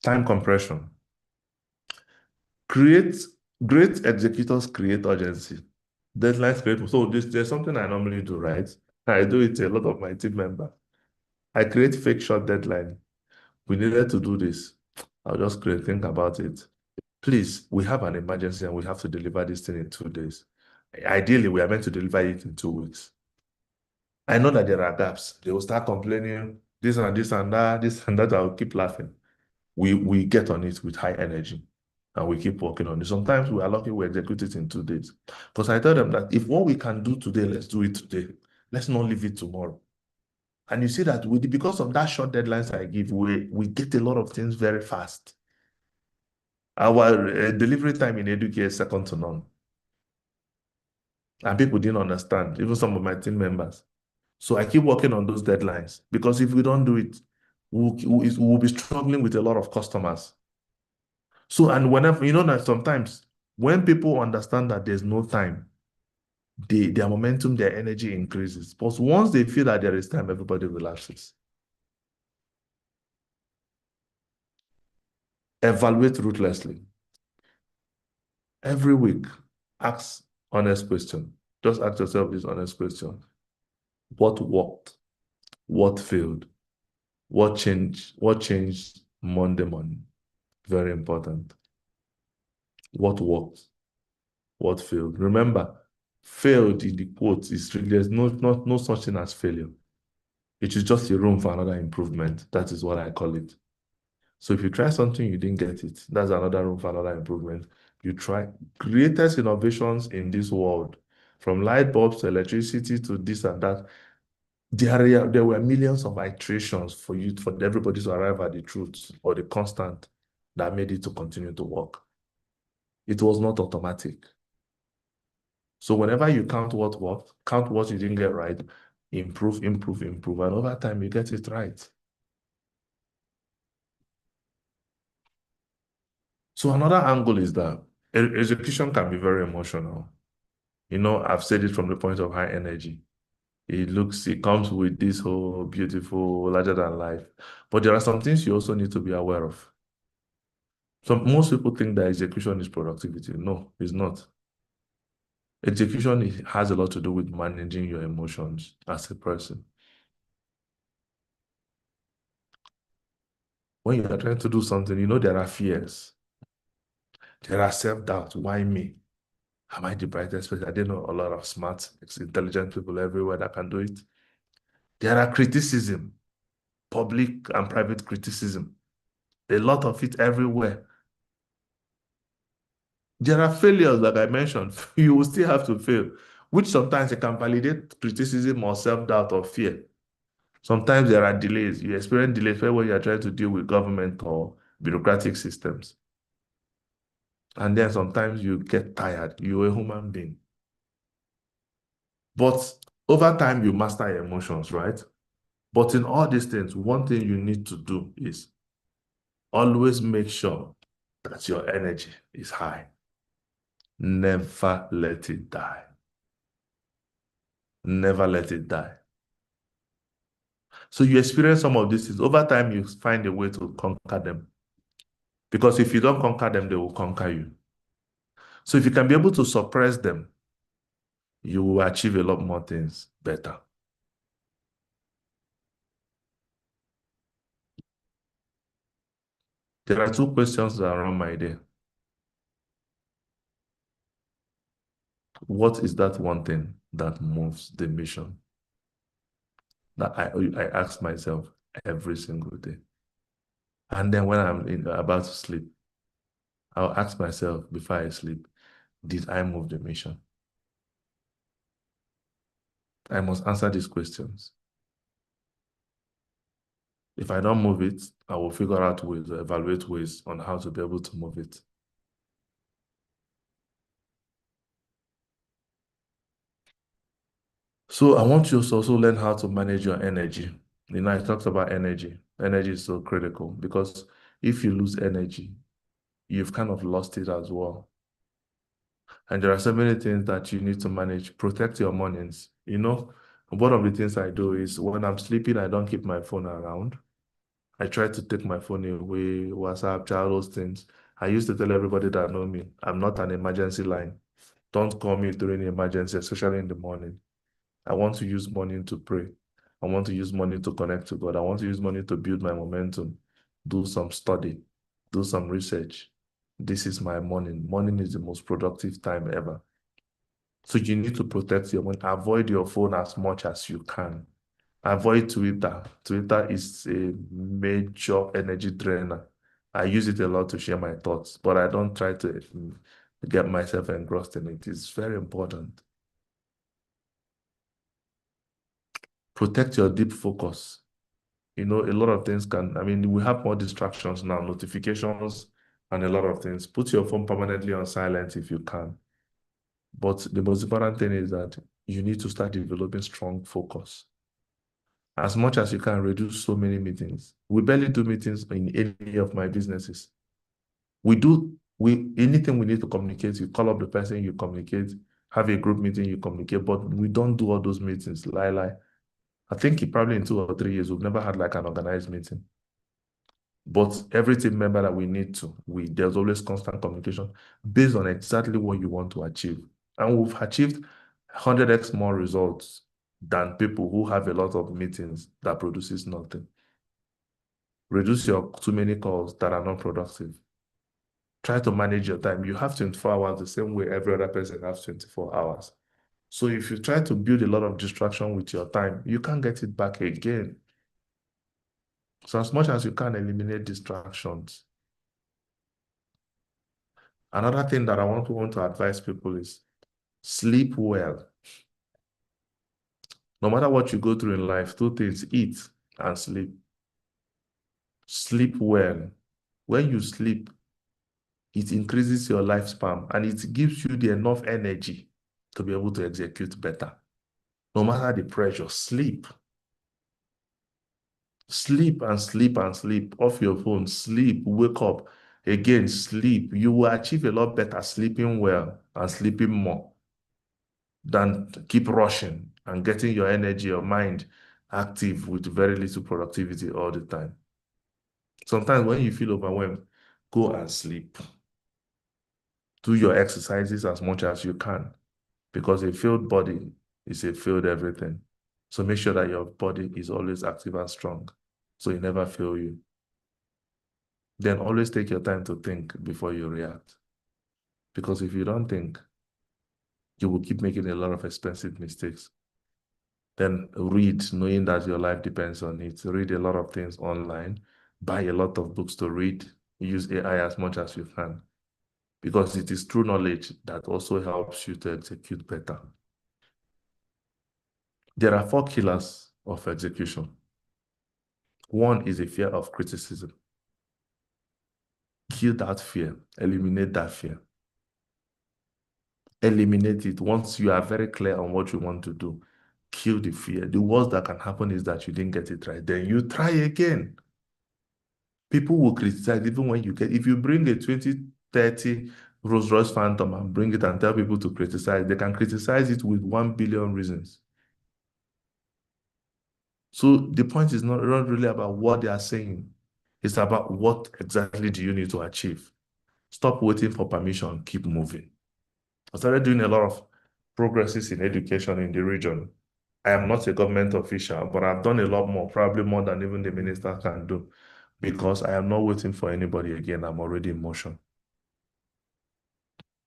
Time compression. Great executors create urgency. Deadlines create. So there's something I normally do, right? I do it to a lot of my team members. I create fake short deadline. We needed to do this. I'll just think about it. Please, we have an emergency and we have to deliver this thing in 2 days. Ideally, we are meant to deliver it in 2 weeks. I know that there are gaps. They will start complaining, this and this and that, this and that. I'll keep laughing. We get on it with high energy and we keep working on it. Sometimes we are lucky we execute it in 2 days. Because I tell them that if what we can do today, let's do it today. Let's not leave it tomorrow. And you see that because of that short deadlines I give, we get a lot of things very fast. Our delivery time in Educare is second to none. And people didn't understand, even some of my team members. So I keep working on those deadlines because if we don't do it, we'll be struggling with a lot of customers. So, and whenever, that sometimes when people understand that there's no time, their momentum, their energy increases. But once they feel that there is time, everybody relaxes. Evaluate ruthlessly. Every week, ask honest question. Just ask yourself this honest question. What worked? What failed? What changed? What changed Monday morning? Very important. What worked? What failed? Remember, failed in the quotes is really, there's no such thing as failure. It is just a room for another improvement. That is what I call it. So if you try something, you didn't get it, that's another room for another improvement. You try. Greatest innovations in this world, from light bulbs to electricity to this and that, there were millions of iterations for everybody to arrive at the truth or the constant that made it to continue to work. It was not automatic. So whenever you count what worked, count what you didn't get right, improve, and over time you get it right. So another angle is that execution can be very emotional. I've said it from the point of high energy. It comes with this whole beautiful, larger than life. But there are some things you also need to be aware of. So most people think that execution is productivity. No, it's not. Execution has a lot to do with managing your emotions as a person. When you are trying to do something, there are fears. There are self-doubt. Why me? Am I the brightest person? I didn't know a lot of smart, intelligent people everywhere that can do it. There are criticism, public and private criticism. A lot of it everywhere. There are failures, like I mentioned. You will still have to fail, which sometimes it can validate criticism or self-doubt or fear. Sometimes there are delays. You experience delays when you are trying to deal with government or bureaucratic systems. And then sometimes you get tired. You're a human being. But over time, you master your emotions, right? But in all these things, one thing you need to do is always make sure that your energy is high. Never let it die. Never let it die. So you experience some of these things. Over time, you find a way to conquer them. Because if you don't conquer them, they will conquer you. So if you can be able to suppress them, you will achieve a lot more things better. There are two questions that are on my day. What is that one thing that moves the mission? That I ask myself every single day. And then when I'm about to sleep, I'll ask myself before I sleep, did I move the mission? I must answer these questions. If I don't move it, I will figure out ways or evaluate ways on how to be able to move it. So I want you to also learn how to manage your energy. I talked about energy. Energy is so critical because if you lose energy, you've kind of lost it as well. And there are so many things that you need to manage. Protect your mornings. One of the things I do is when I'm sleeping, I don't keep my phone around. I try to take my phone away, WhatsApp, all those things. I used to tell everybody that know me, I'm not an emergency line. Don't call me during an emergency, especially in the morning. I want to use morning to pray. I want to use morning to connect to God. I want to use morning to build my momentum, do some study, do some research. This is my morning. Morning is the most productive time ever. So you need to protect your morning. Avoid your phone as much as you can. Avoid Twitter. Twitter is a major energy drainer. I use it a lot to share my thoughts, but I don't try to get myself engrossed in it. It's very important. Protect your deep focus. A lot of things we have more distractions now, notifications and a lot of things. Put your phone permanently on silent if you can. But the most important thing is that you need to start developing strong focus. As much as you can, reduce so many meetings. We barely do meetings in any of my businesses. Anything we need to communicate, you call up the person, you communicate, have a group meeting, you communicate, but we don't do all those meetings. Lie. I think probably in 2 or 3 years, we've never had like an organized meeting. But every team member that we need to, there's always constant communication based on exactly what you want to achieve. And we've achieved 100x more results than people who have a lot of meetings that produces nothing. Reduce your too many calls that are not productive. Try to manage your time. You have 24 hours the same way every other person has 24 hours. So if you try to build a lot of distraction with your time, you can't get it back again. So as much as you can, eliminate distractions. Another thing that I want to advise people is sleep well. No matter what you go through in life, 2 things: eat and sleep. Sleep well. When you sleep, it increases your lifespan and it gives you the enough energy to be able to execute better. No matter the pressure, sleep. Sleep and sleep and sleep. Off your phone, sleep, wake up. Again, sleep. You will achieve a lot better sleeping well and sleeping more than keep rushing and getting your energy, your mind active with very little productivity all the time. Sometimes when you feel overwhelmed, go and sleep. Do your exercises as much as you can because a failed body is a failed everything. So make sure that your body is always active and strong so it never fail you. Then always take your time to think before you react. Because if you don't think, you will keep making a lot of expensive mistakes. Then read, knowing that your life depends on it. Read a lot of things online. Buy a lot of books to read. Use AI as much as you can. Because it is true knowledge that also helps you to execute better. There are 4 killers of execution. One is a fear of criticism. Kill that fear. Eliminate that fear. Eliminate it. Once you are very clear on what you want to do, kill the fear. The worst that can happen is that you didn't get it right. Then you try again. People will criticize even when you if you bring a 2030 Rolls-Royce Phantom and bring it and tell people to criticize. They can criticize it with 1 billion reasons. So the point is not really about what they are saying. It's about what exactly do you need to achieve. Stop waiting for permission, keep moving. I started doing a lot of progresses in education in the region. I am not a government official, but I've done a lot more, probably more than even the minister can do, because I am not waiting for anybody again. I'm already in motion.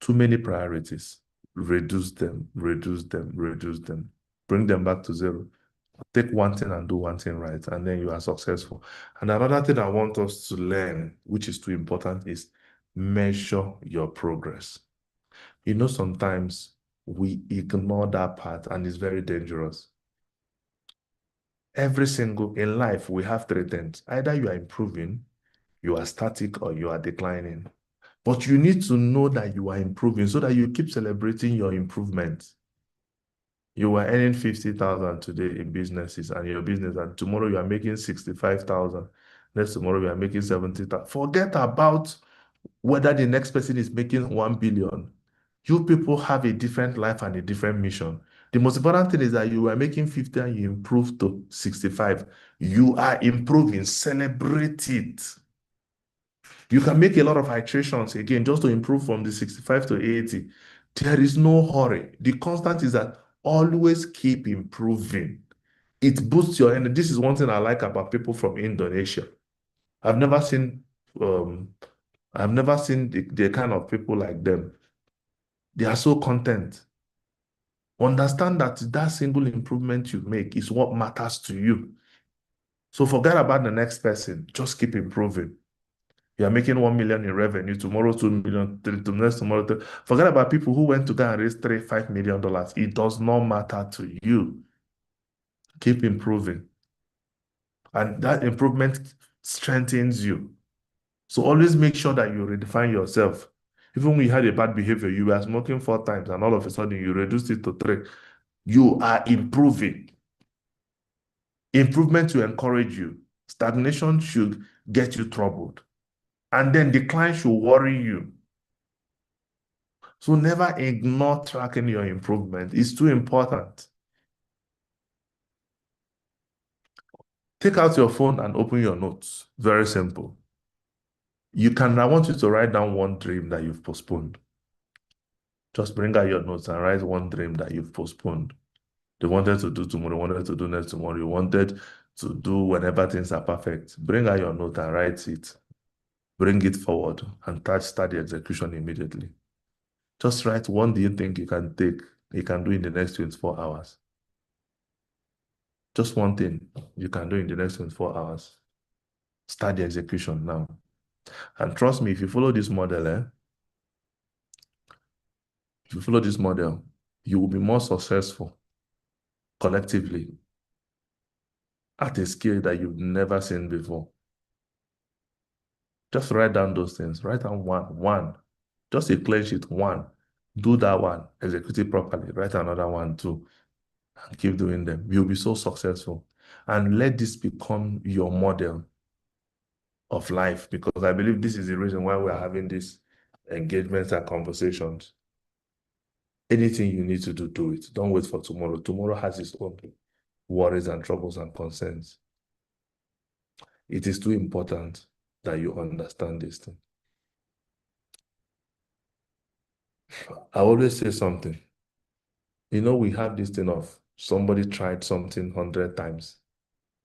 Too many priorities. Reduce them, reduce them, reduce them. Bring them back to zero. Take one thing and do one thing right, and then you are successful. And another thing I want us to learn, which is too important, is measure your progress. You know, sometimes we ignore that part, and it's very dangerous. In life, we have three things. Either you are improving, you are static, or you are declining. But you need to know that you are improving so that you keep celebrating your improvements. You were earning 50,000 today in businesses and your business, and tomorrow you are making 65,000. Next tomorrow you are making 70,000. Forget about whether the next person is making 1 billion. You people have a different life and a different mission. The most important thing is that you are making 50 and you improve to 65. You are improving. Celebrate it. You can make a lot of iterations again just to improve from the 65 to 80. There is no hurry. The constant is that always keep improving. It boosts your energy. This is one thing I like about people from Indonesia. I've never seen the kind of people like them. They are so content. Understand that that single improvement you make is what matters to you. So forget about the next person. Just keep improving. You are making 1 million in revenue, tomorrow 2 million, next tomorrow. Forget about people who went to go and raise $5 million. It does not matter to you. Keep improving. And that improvement strengthens you. So always make sure that you redefine yourself. Even when you had a bad behavior, you were smoking 4 times and all of a sudden you reduced it to 3. You are improving. Improvement will encourage you. Stagnation should get you troubled. And then decline should worry you. So never ignore tracking your improvement. It's too important. Take out your phone and open your notes. Very simple. I want you to write down one dream that you've postponed. Just bring out your notes and write one dream that you've postponed. They wanted to do tomorrow, wanted to do next tomorrow, you wanted to do whenever things are perfect. Bring out your note and write it. Bring it forward and start the execution immediately. Just write, one do you think you can do in the next 24 hours? Just one thing you can do in the next 24 hours. Start the execution now. And trust me, if you follow this model, you will be more successful collectively at a scale that you've never seen before. Just write down those things. Write down one. Just a clean sheet, one. Do that one, execute it properly. Write another one too, and keep doing them. You'll be so successful. And let this become your model of life, because I believe this is the reason why we're having these engagements and conversations. Anything you need to do, do it. Don't wait for tomorrow. Tomorrow has its own worries and troubles and concerns. It is too important that you understand this thing. I always say something. You know, we have this thing of somebody tried something 100 times.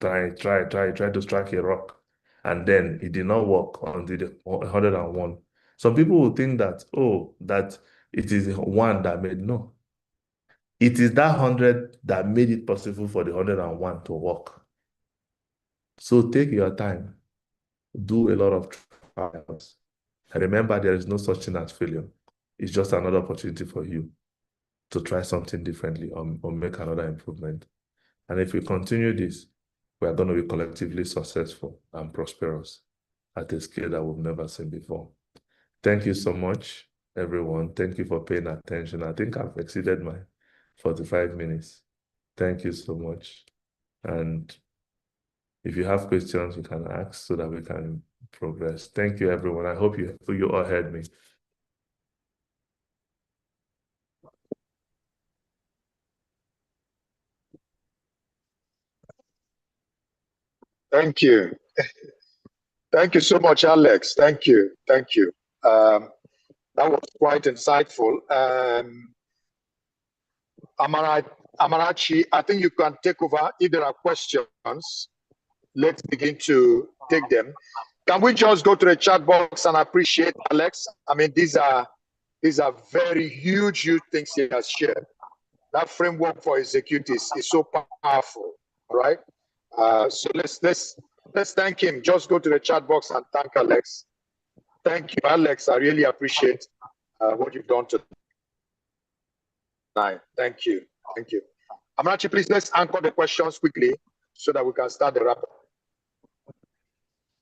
Try to strike a rock. And then it did not work until the 101. Some people will think that, that it is one that made, no. It is that 100 that made it possible for the 101 to work. So take your time. Do a lot of trials. And remember, there is no such thing as failure. It's just another opportunity for you to try something differently or make another improvement. And if we continue this, we are going to be collectively successful and prosperous at a scale that we've never seen before. Thank you so much, everyone. Thank you for paying attention. I think I've exceeded my 45 minutes. Thank you so much. And if you have questions, you can ask so that we can progress. Thank you, everyone. I hope you all heard me. Thank you. Thank you so much, Alex. Thank you. Thank you. That was quite insightful. Amarachi, I think you can take over. If there are questions, let's begin to take them. Can we just go to the chat box and appreciate Alex? I mean, these are very huge things he has shared. That framework for executives is so powerful, right? So let's thank him. Just go to the chat box and thank Alex. Thank you, Alex. I really appreciate what you've done tonight. Thank you. Thank you. Amarachi, please let's anchor the questions quickly so that we can start the wrap up.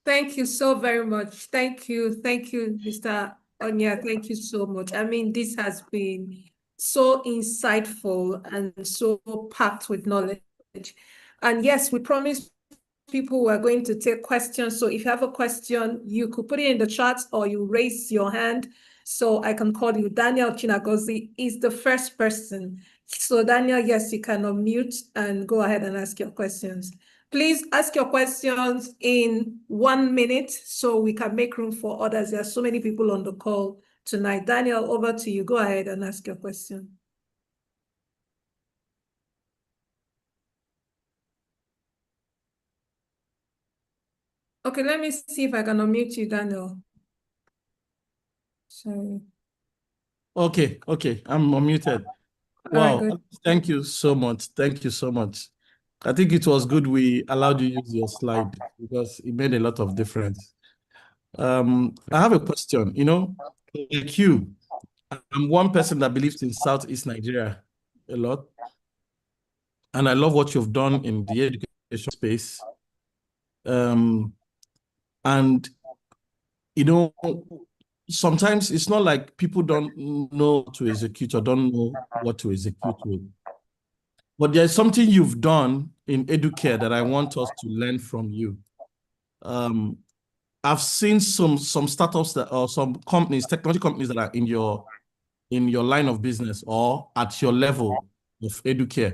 Thank you so very much. Thank you, Mr. Onyia. Thank you so much. I mean, this has been so insightful and so packed with knowledge. And yes, we promised people were going to take questions. So if you have a question, you could put it in the chat or you raise your hand so I can call you. Daniel Chinagozi is the first person. So Daniel, yes, you can unmute and go ahead and ask your questions. Please ask your questions in 1 minute so we can make room for others. There are so many people on the call tonight. Daniel, over to you. Go ahead and ask your question. Okay, let me see if I can unmute you, Daniel. Sorry. Okay, I'm unmuted. Wow, good. Thank you so much. Thank you so much. I think it was good we allowed you to use your slide because it made a lot of difference. I have a question. You know, like you, I'm one person that believes in Southeast Nigeria a lot. And I love what you've done in the education space. And, you know, sometimes it's not like people don't know to execute or don't know what to execute with. But there's something you've done in Educare that I want us to learn from you. I've seen some startups that or some companies, technology companies that are in your line of business or at your level of Educare.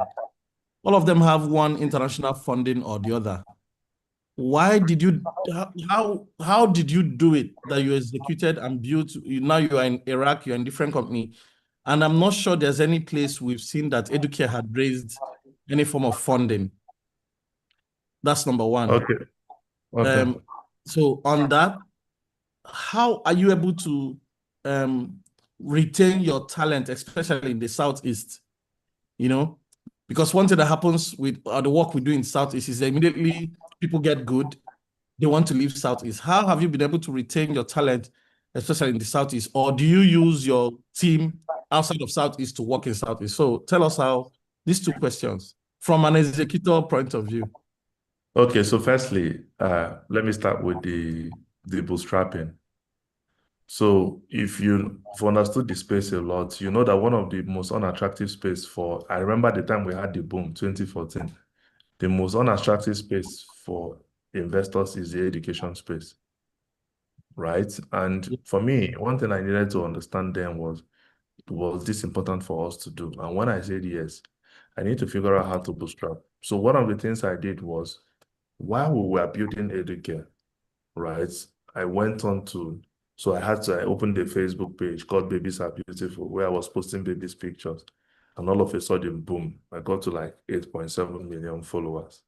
All of them have one international funding or the other. Why did you how did you do it that you executed and built? Now you are in Iraq, you're in different company. And I'm not sure there's any place we've seen that Educare had raised any form of funding. That's number one. Okay. So on that, how are you able to retain your talent, especially in the Southeast? You know, because one thing that happens with the work we do in Southeast is immediately people get good, they want to leave Southeast. How have you been able to retain your talent, especially in the Southeast? Or do you use your team outside of Southeast to work in Southeast? So tell us how, these two questions, from an executor point of view. Okay, so firstly, let me start with the bootstrapping. So if you've understood the space a lot, you know that one of the most unattractive space I remember the time we had the boom, 2014, the most unattractive space for investors is the education space, right? And for me, one thing I needed to understand then was this important for us to do? And when I said yes, I need to figure out how to bootstrap. So one of the things I did was, while we were building Educare, right, I opened a Facebook page called Babies Are Beautiful, where I was posting babies' pictures. And all of a sudden, boom, I got to like 8.7 million followers.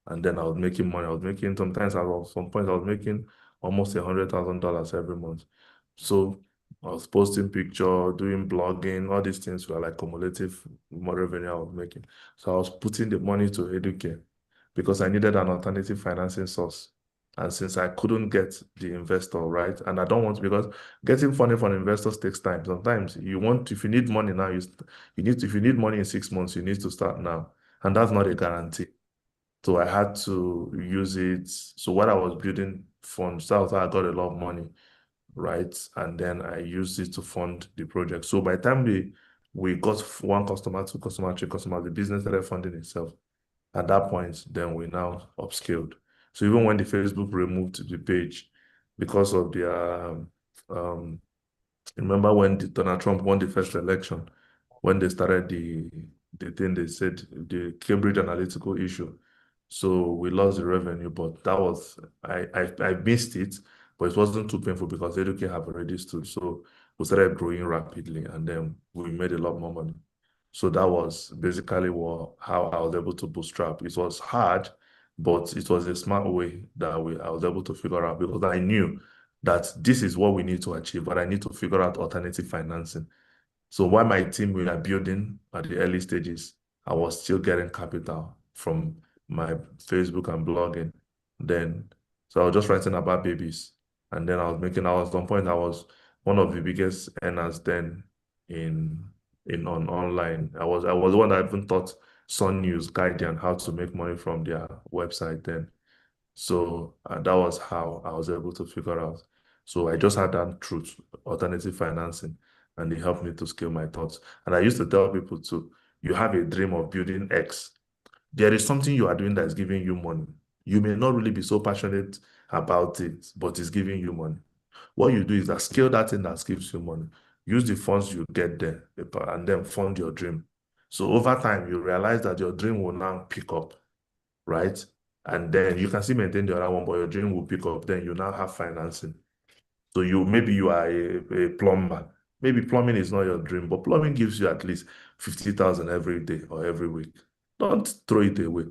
And then I was making money. At some point, I was making almost $100,000 every month. So I was posting pictures, doing blogging, all these things were like cumulative more revenue I was making. So I was putting the money to Educare because I needed an alternative financing source. And since I couldn't get the investor, right? And I don't want to, because getting funding from investors takes time. Sometimes if you need money now, if you need money in 6 months, you need to start now. And that's not a guarantee. So I had to use it. So when I was building funds, that's how I got a lot of money, right? And then I used it to fund the project. So by the time we got 1 customer, 2 customers, 3 customers, the business started funding itself. At that point, then we now upscaled. So even when the Facebook removed the page because of their, remember when Donald Trump won the first election, when they started the thing, they said the Cambridge Analytical issue, So we lost the revenue, but that was, I missed it, but it wasn't too painful because Educare have already stood. So we started growing rapidly and then we made a lot more money. So that was basically how I was able to bootstrap. It was hard, but it was a smart way that I was able to figure out because I knew that this is what we need to achieve, but I need to figure out alternative financing. So while my team were building at the early stages, I was still getting capital from my Facebook and blogging. Then, so I was just writing about babies. And then I was at one point, I was one of the biggest earners then in on online. I was the one that even taught Sun News, Guardian how to make money from their website then. So that was how I was able to figure out. So I just had that truth, alternative financing, and it helped me to scale my thoughts. And I used to tell people too, you have a dream of building X. There is something you are doing that is giving you money. You may not really be so passionate about it, but it's giving you money. What you do is that scale that thing that gives you money. Use the funds you get there and then fund your dream. So over time, you realize that your dream will now pick up, right? And then you can still maintain the other one, but your dream will pick up. Then you now have financing. So maybe you are a plumber. Maybe plumbing is not your dream, but plumbing gives you at least 50,000 every day or every week. Don't throw it away.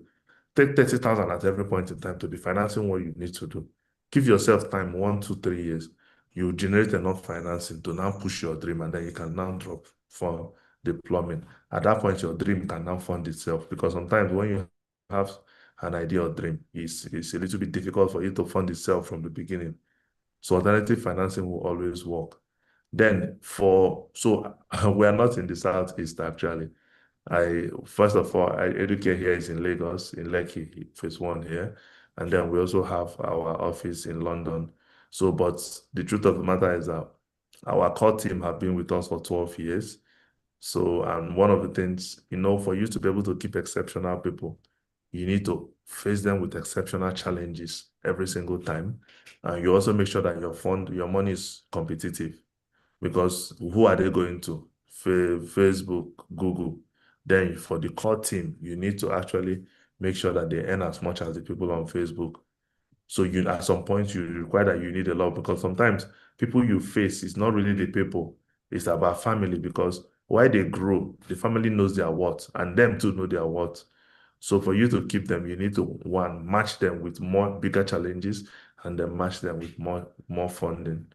Take 30,000 at every point in time to be financing what you need to do. Give yourself time, 1, 2, 3 years. You generate enough financing to now push your dream, and then you can now drop for the plumbing. At that point, your dream can now fund itself, because sometimes when you have an idea or dream, it's a little bit difficult for it to fund itself from the beginning. So alternative financing will always work. Then we are not in the Southeast actually. First of all, Educare here is in Lagos, in Lekki, phase 1 here. And then we also have our office in London. So, but the truth of the matter is that our core team have been with us for 12 years. So, and one of the things, for you to be able to keep exceptional people, you need to face them with exceptional challenges every single time. And you also make sure that your money is competitive, because who are they going to? Facebook, Google. Then for the core team, you need to actually make sure that they earn as much as the people on Facebook. So at some point you require that you need a lot, because sometimes people you face is not really the people, it's about family, because while they grow, the family knows their worth and them too know their worth. So for you to keep them, you need to, one, match them with bigger challenges, and then match them with more funding.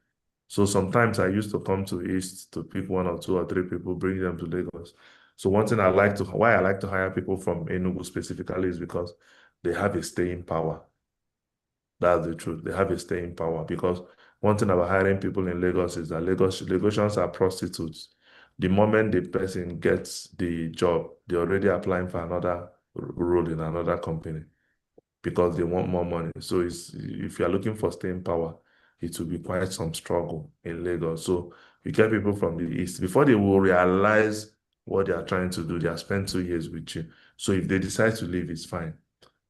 So sometimes I used to come to East to pick 1 or 2 or 3 people, bring them to Lagos. So one thing why I like to hire people from Enugu specifically is because they have a staying power. That's the truth. They have a staying power, because one thing about hiring people in Lagos is that Lagosians are prostitutes. The moment the person gets the job, they're already applying for another role in another company because they want more money. So if you're looking for staying power, it will be quite some struggle in Lagos. So you get people from the East, before they will realize what they are trying to do, they have spent 2 years with you. So if they decide to leave, it's fine.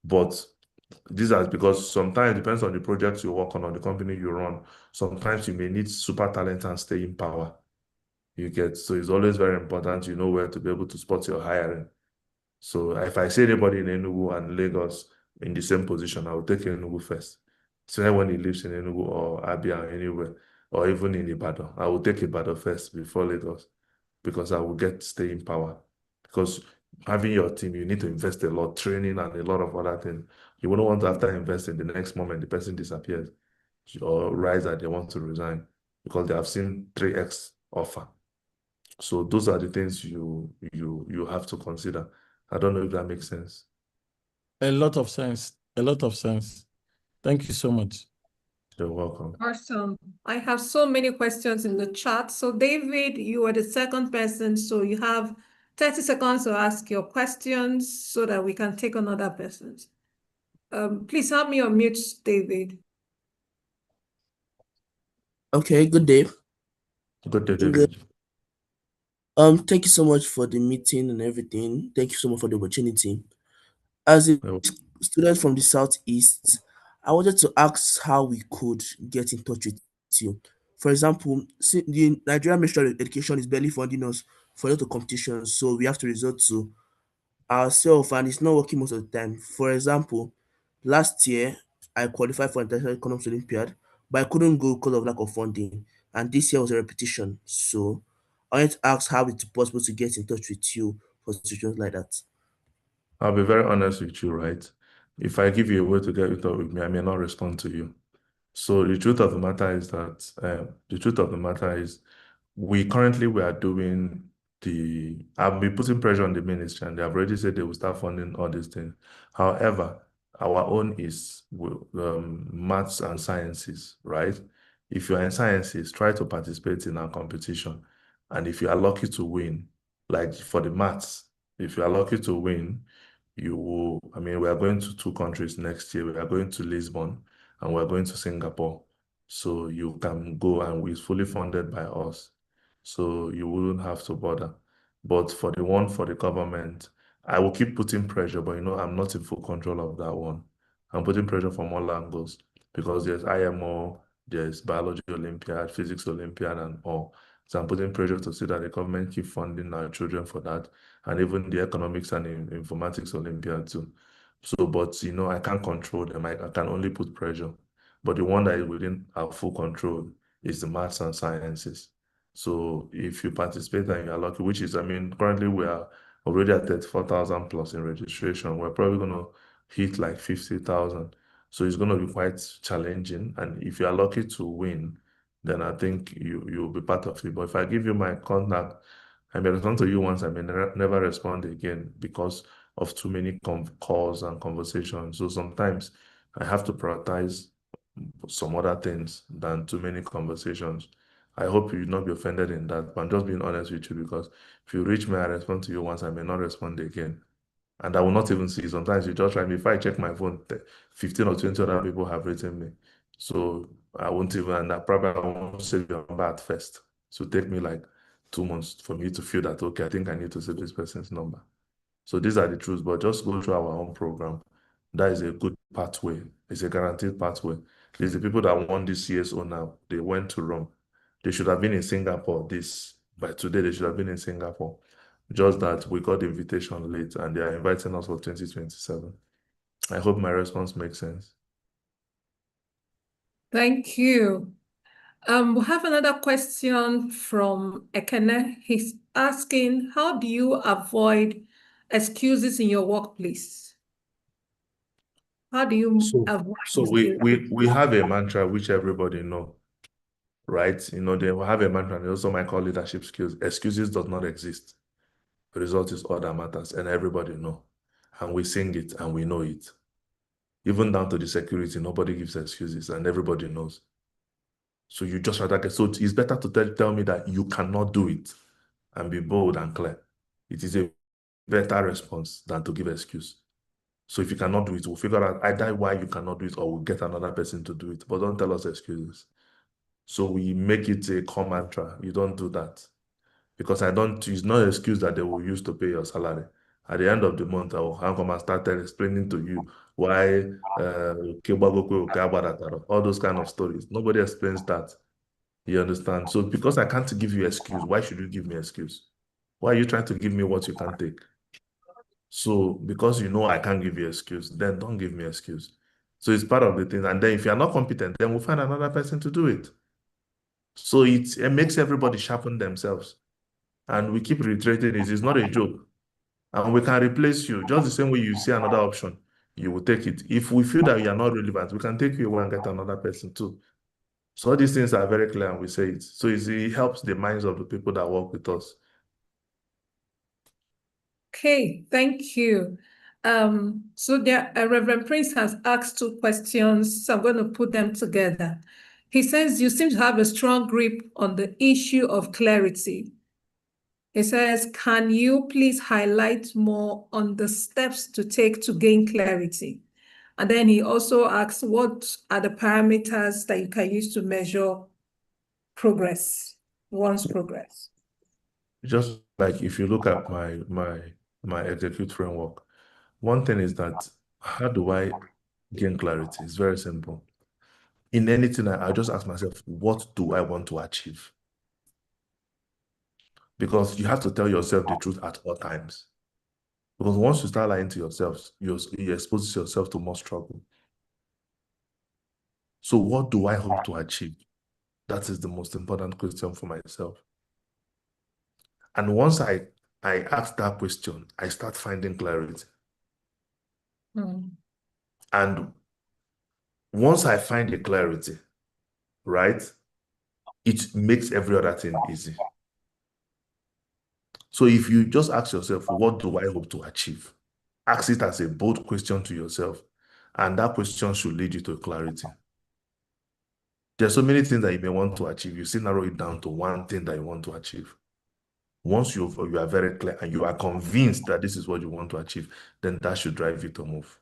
But these are because sometimes it depends on the project you work on or the company you run. Sometimes you may need super talent and staying power. So it's always very important you know where to be able to spot your hiring. So if I see anybody in Enugu and Lagos in the same position, I will take Enugu first. So when he lives in Enugu or Abia or anywhere, or even in Ibadan, I will take Ibadan first before Lagos, because I will get staying power. Because having your team, you need to invest a lot, training and a lot of other things. You wouldn't want to, after investing, the next moment the person disappears or rise that they want to resign because they have seen 3x offer. So those are the things you have to consider. I don't know if that makes sense. A lot of sense. A lot of sense. Thank you so much. You're welcome. Awesome. I have so many questions in the chat. So David, you are the second person, so you have 30 seconds to ask your questions so that we can take another person. Please help me unmute David. Okay, good day. Good day, Good. David. Thank you so much for the meeting and everything. Thank you so much for the opportunity. As a student from the Southeast, I wanted to ask how we could get in touch with you. For example, the Nigerian Ministry of Education is barely funding us for a lot of competitions, so we have to resort to ourselves and it's not working most of the time. For example, last year I qualified for International Economics Olympiad, but I couldn't go because of lack of funding. And this year was a repetition. So I wanted to ask how it's possible to get in touch with you for situations like that. I'll be very honest with you, right? If I give you a way to get in touch with me, I may not respond to you. So the truth of the matter is that we are doing I've been putting pressure on the ministry and they have already said they will start funding all these things. However, our own is maths and sciences, right? If you're in sciences, try to participate in our competition. And if you are lucky to win, like for the maths, if you are lucky to win, we are going to 2 countries next year. We are going to Lisbon and we're going to Singapore. So you can go and it's fully funded by us. So you wouldn't have to bother. But for the one for the government, I will keep putting pressure, but I'm not in full control of that one. I'm putting pressure from all angles because there's IMO, there's Biology Olympiad, Physics Olympiad, and all. So I'm putting pressure to see that the government keep funding our children for that, and even the Economics and Informatics Olympiad too. So, but I can't control them. I can only put pressure. But the one that is within our full control is the maths and sciences. So if you participate and you're lucky, which is, currently we are already at 34,000 plus in registration. We're probably going to hit like 50,000. So it's going to be quite challenging. And if you are lucky to win, then I think you'll be part of it. But if I give you my contact, I may respond to you once, I may never respond again because of too many calls and conversations. So sometimes I have to prioritize some other things than too many conversations. I hope you will not be offended in that, but I'm just being honest with you because if you reach me, I respond to you once, I may not respond again. And I will not even see. Sometimes you just try me. If I check my phone, 15 or 20 other people have written me. So I won't even, and I probably won't save your number at first. So take me like 2 months for me to feel that, okay, I think I need to save this person's number. So these are the truths, but just go through our own program. That is a good pathway. It's a guaranteed pathway. There's the people that won this CSO now. They went to Rome. They should have been in Singapore by today. They should have been in Singapore. Just that we got the invitation late and they are inviting us for 2027. I hope my response makes sense. Thank you. We have another question from Ekene. He's asking, how do you avoid excuses in your workplace? How do you avoid we have a mantra which everybody know, right? They will have a mantra, and they also might call leadership skills. Excuses does not exist. The result is all that matters, and everybody know. And we sing it and we know it. Even down to the security, nobody gives excuses and everybody knows. So you just rather get, so it's better to tell me that you cannot do it and be bold and clear. It is a better response than to give excuse. So if you cannot do it, we'll figure out either why you cannot do it or we'll get another person to do it. But don't tell us excuses. So we make it a core mantra. You don't do that. Because it's not an excuse that they will use to pay your salary. At the end of the month, I will come and start explaining to you why all those kind of stories. Nobody explains that. You understand? So because I can't give you excuse, why should you give me excuse? Why are you trying to give me what you can't take? So because I can't give you excuse, then don't give me excuse. So it's part of the thing. And then if you're not competent, then we'll find another person to do it. So it makes everybody sharpen themselves. And we keep reiterating it's not a joke. And we can replace you just the same way you see another option, you will take it. If we feel that you are not relevant, we can take you away and get another person too. So all these things are very clear and we say it. So it helps the minds of the people that work with us. Okay, thank you. So Reverend Prince has asked 2 questions, so I'm going to put them together. He says, you seem to have a strong grip on the issue of clarity. He says, can you please highlight more on the steps to take to gain clarity? And then he also asks, what are the parameters that you can use to measure one's progress? Just like if you look at my execute framework, one thing is that how do I gain clarity? It's very simple. In anything, I just ask myself, what do I want to achieve? Because you have to tell yourself the truth at all times. Because once you start lying to yourself, you expose yourself to more struggle. So what do I hope to achieve? That is the most important question for myself. And once I ask that question, I start finding clarity. And once I find the clarity, right, it makes every other thing easy. So if you just ask yourself, what do I hope to achieve? Ask it as a bold question to yourself. And that question should lead you to clarity. There's so many things that you may want to achieve. You still narrow it down to one thing that you want to achieve. Once you are very clear and you are convinced that this is what you want to achieve, then that should drive you to move.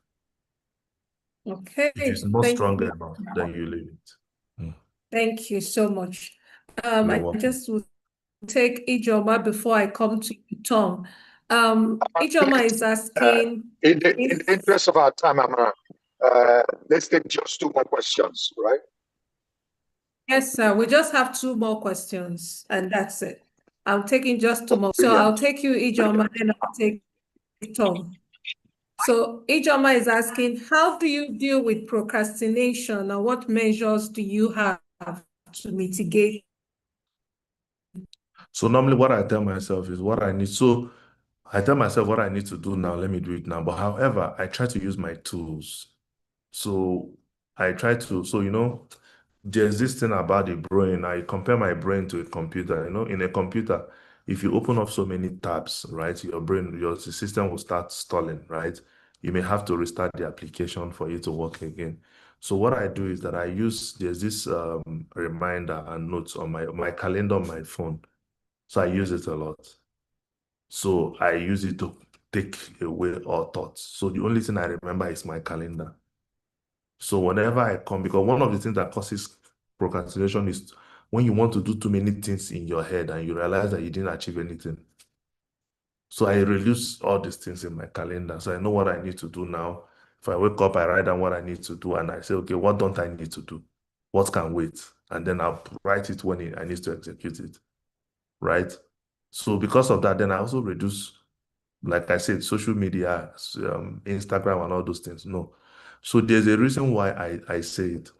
Okay. If it's not Thank strong you. enough, then you leave it. Thank you so much. You're I welcome. just will take Ijoma before I come to you, Tom. Ijoma is asking, In the interest of our time, Amara, let's take just 2 more questions, right? yes, sir. We just have 2 more questions, and that's it. I'm taking just 2 more. So Brilliant. I'll take you, Ijoma, and I'll take Tom. So Ijoma is asking, how do you deal with procrastination, and what measures do you have to mitigate? So normally what I tell myself is what I need. So I tell myself what I need to do now, let me do it now. But however, I try to use my tools. So I try to, there's this thing about the brain. I compare my brain to a computer. In a computer, if you open up so many tabs, right, your system will start stalling, right? You may have to restart the application for it to work again. So what I do is that there's this reminder and notes on my calendar on my phone. So I use it a lot. So I use it to take away all thoughts. So the only thing I remember is my calendar. So whenever I come, because one of the things that causes procrastination is when you want to do too many things in your head and you realize that you didn't achieve anything. So I reduce all these things in my calendar. So I know what I need to do now. If I wake up, I write down what I need to do and I say, okay, what don't I need to do? What can wait? And then I'll write it when I need to execute it, right? So because of that, then I also reduce, like I said, social media, Instagram and all those things. No. So there's a reason why I say it.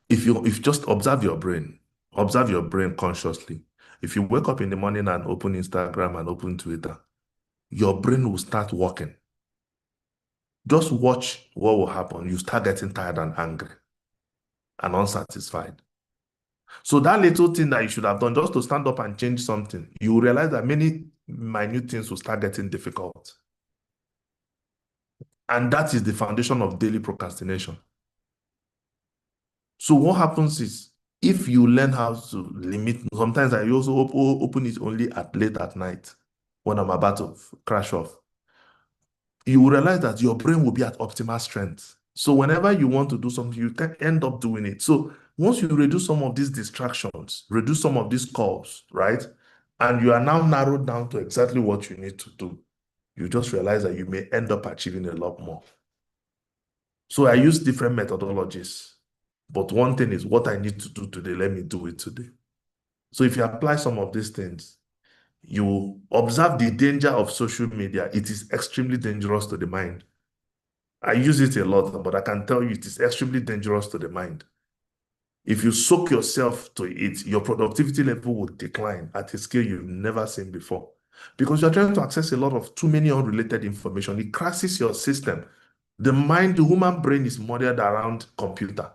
If you just observe your brain consciously. If you wake up in the morning and open Instagram and open Twitter, your brain will start working. Just watch what will happen. You start getting tired and angry and unsatisfied. So that little thing that you should have done just to stand up and change something, you will realize that many minute things will start getting difficult. And that is the foundation of daily procrastination. So what happens is, if you learn how to limit, sometimes I also open it only late at night when I'm about to crash off. You will realize that your brain will be at optimal strength. So whenever you want to do something, you can end up doing it. So once you reduce some of these distractions, reduce some of these calls, right? And you are now narrowed down to exactly what you need to do, you just realize that you may end up achieving a lot more. So I use different methodologies. But one thing is what I need to do today, let me do it today. So if you apply some of these things, you observe the danger of social media. It is extremely dangerous to the mind. I use it a lot, but I can tell you it is extremely dangerous to the mind. If you soak yourself to it, your productivity level will decline at a scale you've never seen before. Because you're trying to access a lot of too many unrelated information. It crashes your system. The mind, the human brain is modeled around computer.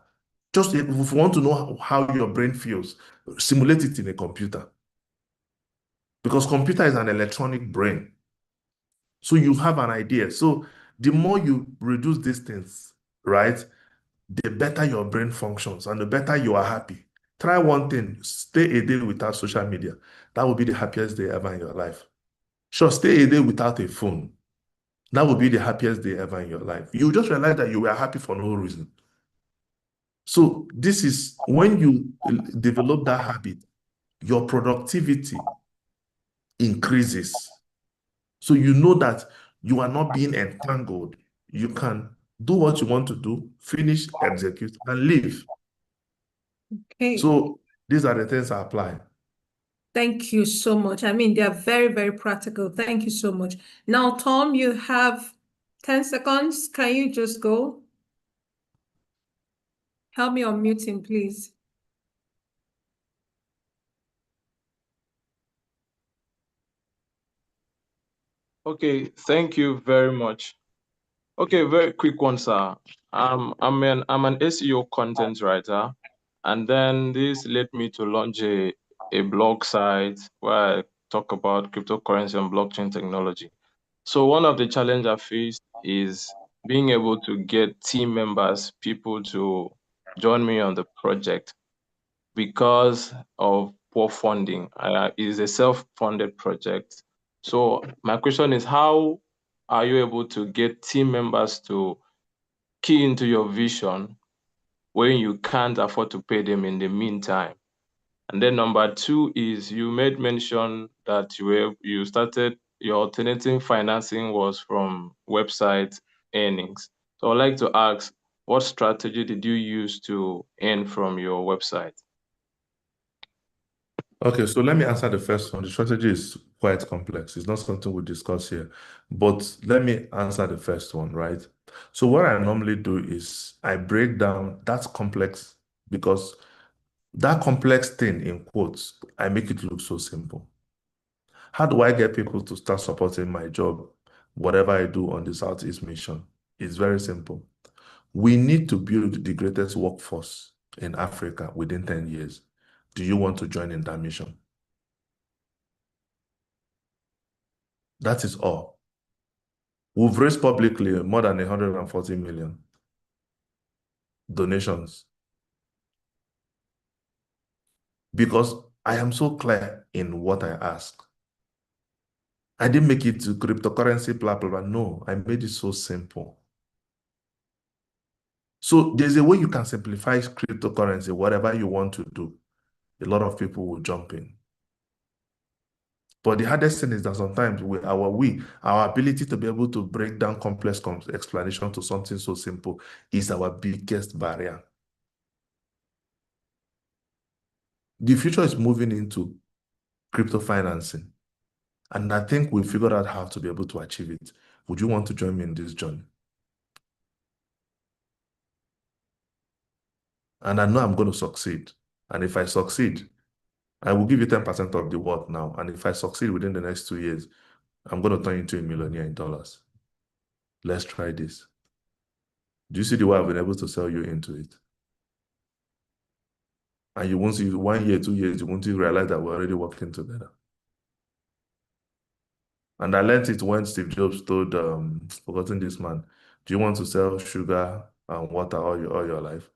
Just if you want to know how your brain feels, simulate it in a computer. Because computer is an electronic brain. So you have an idea. So the more you reduce these things, right, the better your brain functions and the better you are happy. Try one thing, stay a day without social media. That will be the happiest day ever in your life. Sure, stay a day without a phone. That will be the happiest day ever in your life. You just realize that you were happy for no reason. So this is when you develop that habit, your productivity increases. So you know that you are not being entangled. You can do what you want to do, finish, execute, and leave. Okay. So these are the things I apply. Thank you so much. I mean, they are very, very practical. Thank you so much. Now, Tom, you have 10 seconds. Can you just go? Help me unmute him, please. Okay, thank you very much. Okay, very quick one, sir. I'm an SEO content writer, and then this led me to launch a blog site where I talk about cryptocurrency and blockchain technology. So one of the challenges I faced is being able to get team members, people to join me on the project because of poor funding. It's a self-funded project. So my question is, how are you able to get team members to key into your vision when you can't afford to pay them in the meantime? And then number two is, you made mention that you started your alternative financing was from website earnings. So I'd like to ask, what strategy did you use to earn from your website? Okay, so let me answer the first one. The strategy is quite complex. It's not something we discuss here, but let me answer the first one, right? So what I normally do is I break down that's complex because that complex thing in quotes, I make it look so simple. How do I get people to start supporting my job, whatever I do on the Southeast mission? It's very simple. We need to build the greatest workforce in Africa within 10 years. Do you want to join in that mission? That is all. We've raised publicly more than 140 million donations because I am so clear in what I ask. I didn't make it to cryptocurrency, blah, blah, blah. No, I made it so simple. So there's a way you can simplify cryptocurrency, whatever you want to do. A lot of people will jump in. But the hardest thing is that sometimes our ability to be able to break down complex explanation to something so simple is our biggest barrier. The future is moving into crypto financing. And I think we figured out how to be able to achieve it. Would you want to join me in this journey? And I know I'm going to succeed. And if I succeed, I will give you 10% of the world now. And if I succeed within the next 2 years, I'm going to turn into a millionaire in dollars. Let's try this. Do you see the way I've been able to sell you into it? And you won't see 1 year, 2 years, you won't even realize that we're already working together. And I learned it when Steve Jobs told, forgotten this man, do you want to sell sugar and water all your life?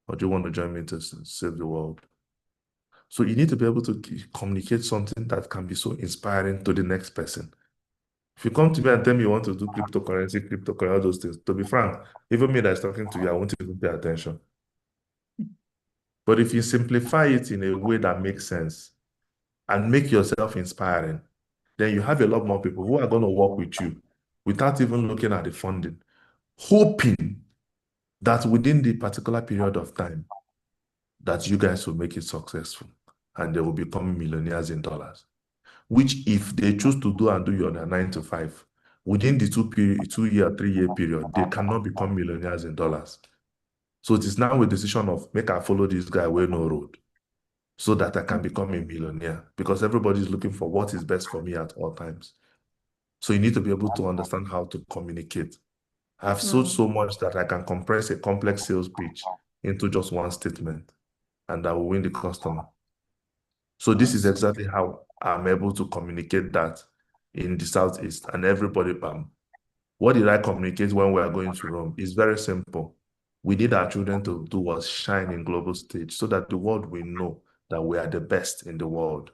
Or do you want to join me to save the world? So you need to be able to communicate something that can be so inspiring to the next person. If you come to me and tell me you want to do cryptocurrency, all those things, to be frank, even me that's talking to you, I won't even pay attention. But if you simplify it in a way that makes sense and make yourself inspiring, then you have a lot more people who are going to work with you without even looking at the funding, hoping that within the particular period of time that you guys will make it successful and they will become millionaires in dollars, which if they choose to do and do it on a 9 to 5, within the 2-year, 3-year period, they cannot become millionaires in dollars. So it is now a decision of make I follow this guy where no road so that I can become a millionaire, because everybody is looking for what is best for me at all times. So you need to be able to understand how to communicate. I've sold so much that I can compress a complex sales pitch into just one statement and I will win the customer. So this is exactly how I'm able to communicate that in the Southeast and everybody. What did I communicate when we are going to Rome? It's very simple. We need our children to do what shine in global stage so that the world will know that we are the best in the world.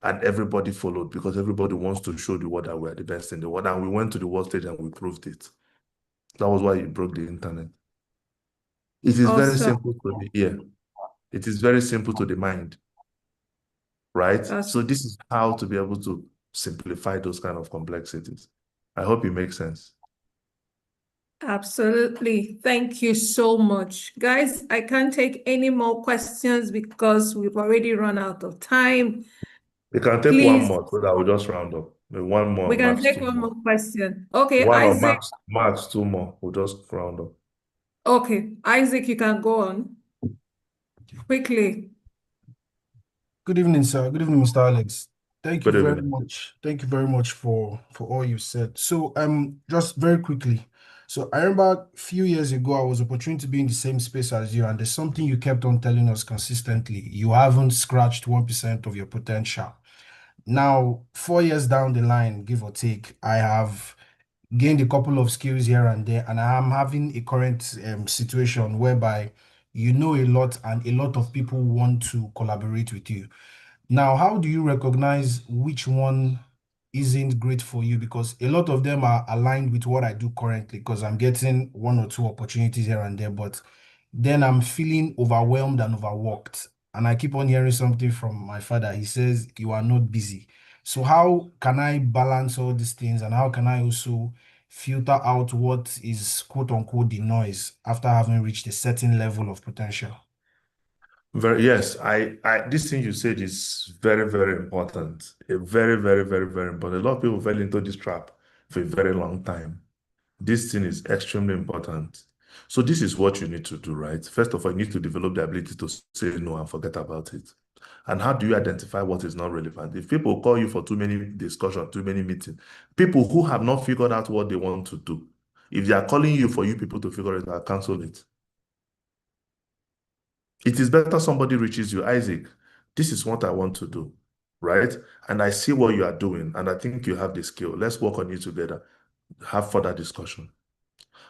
And everybody followed because everybody wants to show the world that we are the best in the world. And we went to the world stage and we proved it. That was why it broke the internet. It is very simple to the ear. It is very simple to the mind, right? So this is how to be able to simplify those kind of complexities. I hope it makes sense. Absolutely. Thank you so much. Guys, I can't take any more questions because we've already run out of time. You can take one Please, more so that we'll just round up. Maybe one more, we can max take two one more. more question. Okay, One or Isaac. max two more. We'll just round up. Okay, Isaac, you can go on quickly. Good evening, sir. Good evening, Mr. Alex. Thank you Good very evening. much. Thank you very much for all you said. So, just very quickly. So, I remember a few years ago, I was opportunity to be in the same space as you, and there's something you kept on telling us consistently. You haven't scratched 1% of your potential. Now, 4 years down the line, give or take, I have gained a couple of skills here and there, and I am having a current situation whereby you know a lot, and a lot of people want to collaborate with you. Now, how do you recognize which one isn't great for you? Because a lot of them are aligned with what I do currently, because I'm getting one or two opportunities here and there, but then I'm feeling overwhelmed and overworked. And I keep on hearing something from my father. He says, "You are not busy." So, how can I balance all these things? And how can I also filter out what is quote unquote the noise after having reached a certain level of potential? Yes, this thing you said is very, very important. Very, very, very, very important. A lot of people fell into this trap for a very long time. This thing is extremely important. So this is what you need to do, right? First of all, you need to develop the ability to say no and forget about it. And how do you identify what is not relevant? If people call you for too many discussions, too many meetings, people who have not figured out what they want to do, if they are calling you for you people to figure it out, cancel it. It is better somebody reaches you, Isaac, this is what I want to do, right? And I see what you are doing, and I think you have the skill. Let's work on it together. Have further discussion.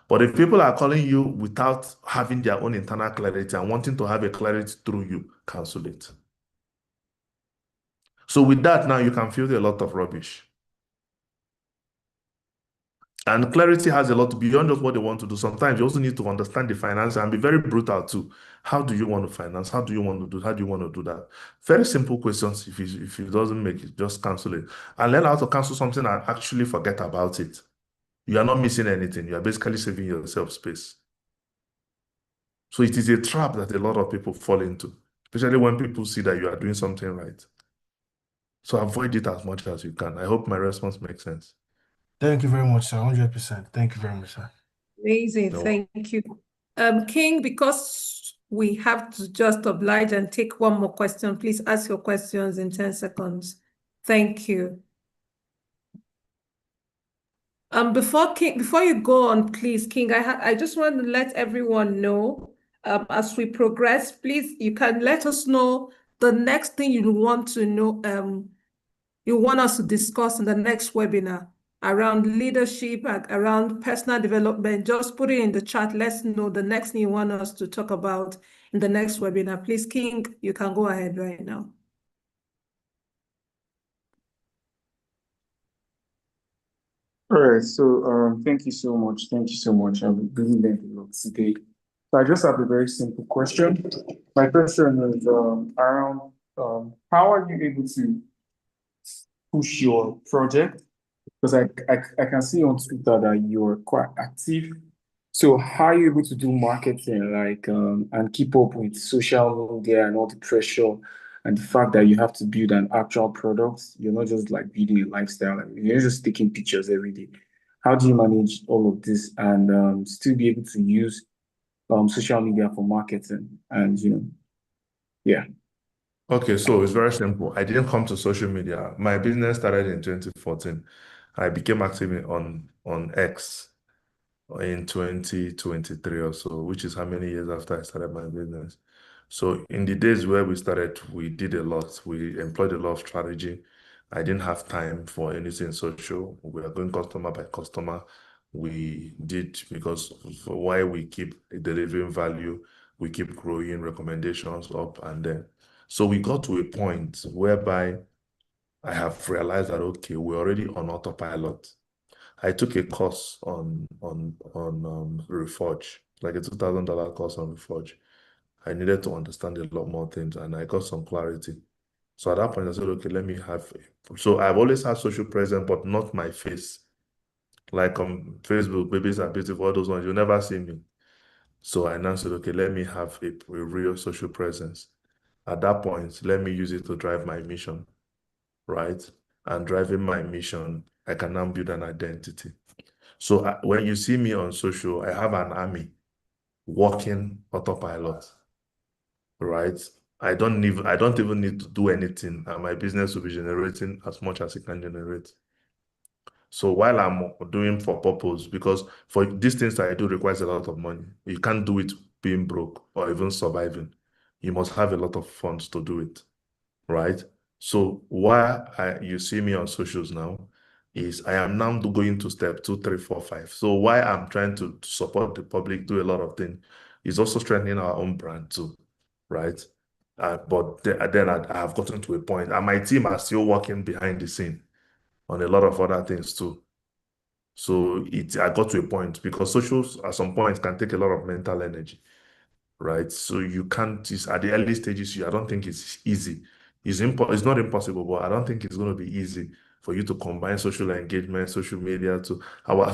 But if people are calling you without having their own internal clarity and wanting to have a clarity through you, cancel it. So with that, now you can filter a lot of rubbish. And clarity has a lot beyond just what they want to do. Sometimes you also need to understand the finance and be very brutal too. How do you want to finance? How do you want to do? How do you want to do that? Very simple questions. If it doesn't make it, just cancel it. And learn how to cancel something and actually forget about it. You are not missing anything. You are basically saving yourself space. So it is a trap that a lot of people fall into, especially when people see that you are doing something right. So avoid it as much as you can. I hope my response makes sense. Thank you very much, sir. 100%. Thank you very much, sir. Amazing. No. Thank you. King, because we have to just oblige and take one more question, please ask your questions in 10 seconds. Thank you. Before you go on, please, King, I just want to let everyone know, as we progress, please, you can let us know the next thing you want to know, you want us to discuss in the next webinar around leadership and around personal development. Just put it in the chat. Let's know the next thing you want us to talk about in the next webinar. Please, King, you can go ahead right now. All right, so thank you so much. Thank you so much. I've really learned a lot today. So I just have a very simple question. My question is around how are you able to push your project? Because I can see on Twitter that you're quite active. So how are you able to do marketing and keep up with social media and all the pressure and the fact that you have to build an actual product? You're not just like building a lifestyle. You're just taking pictures every day. How do you manage all of this and still be able to use social media for marketing? And yeah. Okay, so it's very simple. I didn't come to social media. My business started in 2014. I became active on X in 2023 or so, which is how many years after I started my business. So in the days where we started, we did a lot. We employed a lot of strategy. I didn't have time for anything social. We are going customer by customer. We did because for why we keep delivering value, we keep growing recommendations up and then. So we got to a point whereby I have realized that, okay, we're already on autopilot. I took a course on Reforge, like a $2,000 course on Reforge. I needed to understand a lot more things and I got some clarity. So at that point, I said, okay, let me have. So I've always had social presence, but not my face. Like on Facebook, babies are beautiful, all those ones, you'll never see me. So I now said, okay, let me have a real social presence. At that point, let me use it to drive my mission, right? And driving my mission, I can now build an identity. So when you see me on social, I have an army working autopilot, right? I don't even need to do anything, and my business will be generating as much as it can generate. So while I'm doing for purpose, because for these things that I do requires a lot of money. You can't do it being broke or even surviving. You must have a lot of funds to do it, right? So why you see me on socials now is I am now going to step 2, 3, 4, 5. So why I'm trying to support the public, do a lot of things, is also strengthening our own brand too, right? But then I have gotten to a point, and my team are still working behind the scene on a lot of other things too. So I got to a point, because socials at some point can take a lot of mental energy, right? So you can't, at the early stages, I don't think it's easy. It's not impossible, but I don't think it's going to be easy for you to combine social engagement, social media at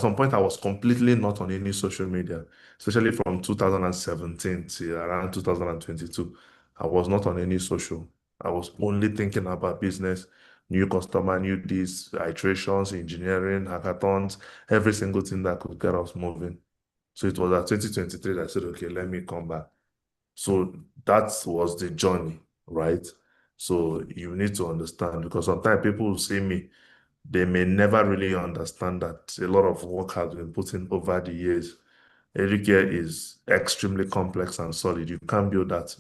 some point, I was completely not on any social media, especially from 2017 to around 2022. I was not on any social. I was only thinking about business, new customer, new this, iterations, engineering, hackathons, every single thing that could get us moving. So it was at 2023 that I said, okay, let me come back. So that was the journey, right? So you need to understand, because sometimes people will see me, they may never really understand that a lot of work has been put in over the years. Educare is extremely complex and solid. You can't build that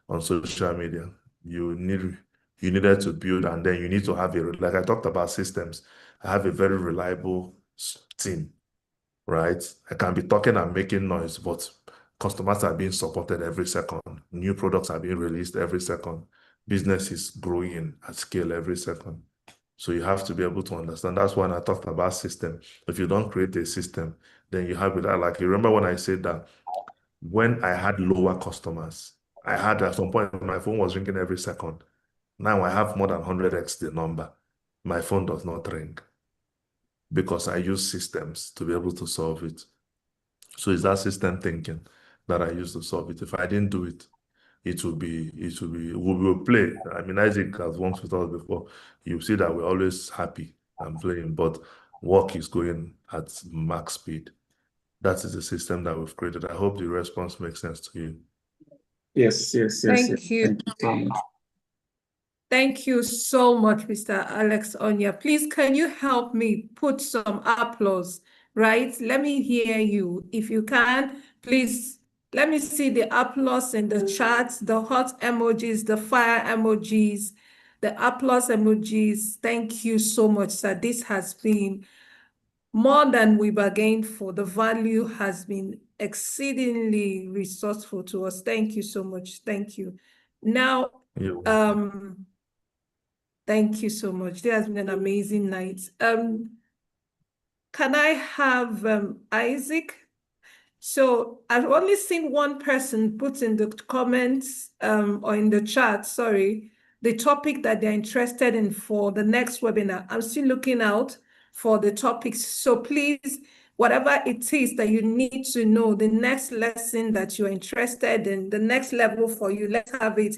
on social media. You needed to build, and then you need to have like I talked about systems. I have a very reliable team, right? I can be talking and making noise, but customers are being supported every second. New products are being released every second. Business is growing at scale every second. So you have to be able to understand. That's when I talked about system. If you don't create a system, then you have it. Like, you remember when I said that when I had lower customers, I had at some point my phone was ringing every second. Now I have more than 100x the number. My phone does not ring, because I use systems to be able to solve it. So it's that system thinking that I use to solve it. If I didn't do it, we will play. I mean, Isaac has worked with us before. You see that we're always happy and playing, but work is going at max speed. That is the system that we've created. I hope the response makes sense to you. Yes. Thank you. Thank you so much. Thank you so much, Mr. Alex Onyia. Please, can you help me put some applause, right? Let me hear you. If you can, please, let me see the applause in the chat, the heart emojis, the fire emojis, the applause emojis. Thank you so much, sir. This has been more than we bargained for. The value has been exceedingly resourceful to us. Thank you so much. Thank you. Now, thank you so much. This has been an amazing night. Can I have Isaac? So I've only seen one person put in the comments or in the chat, sorry, the topic that they're interested in for the next webinar. I'm still looking out for the topics. So please, whatever it is that you need to know, the next lesson that you're interested in, the next level for you, let's have it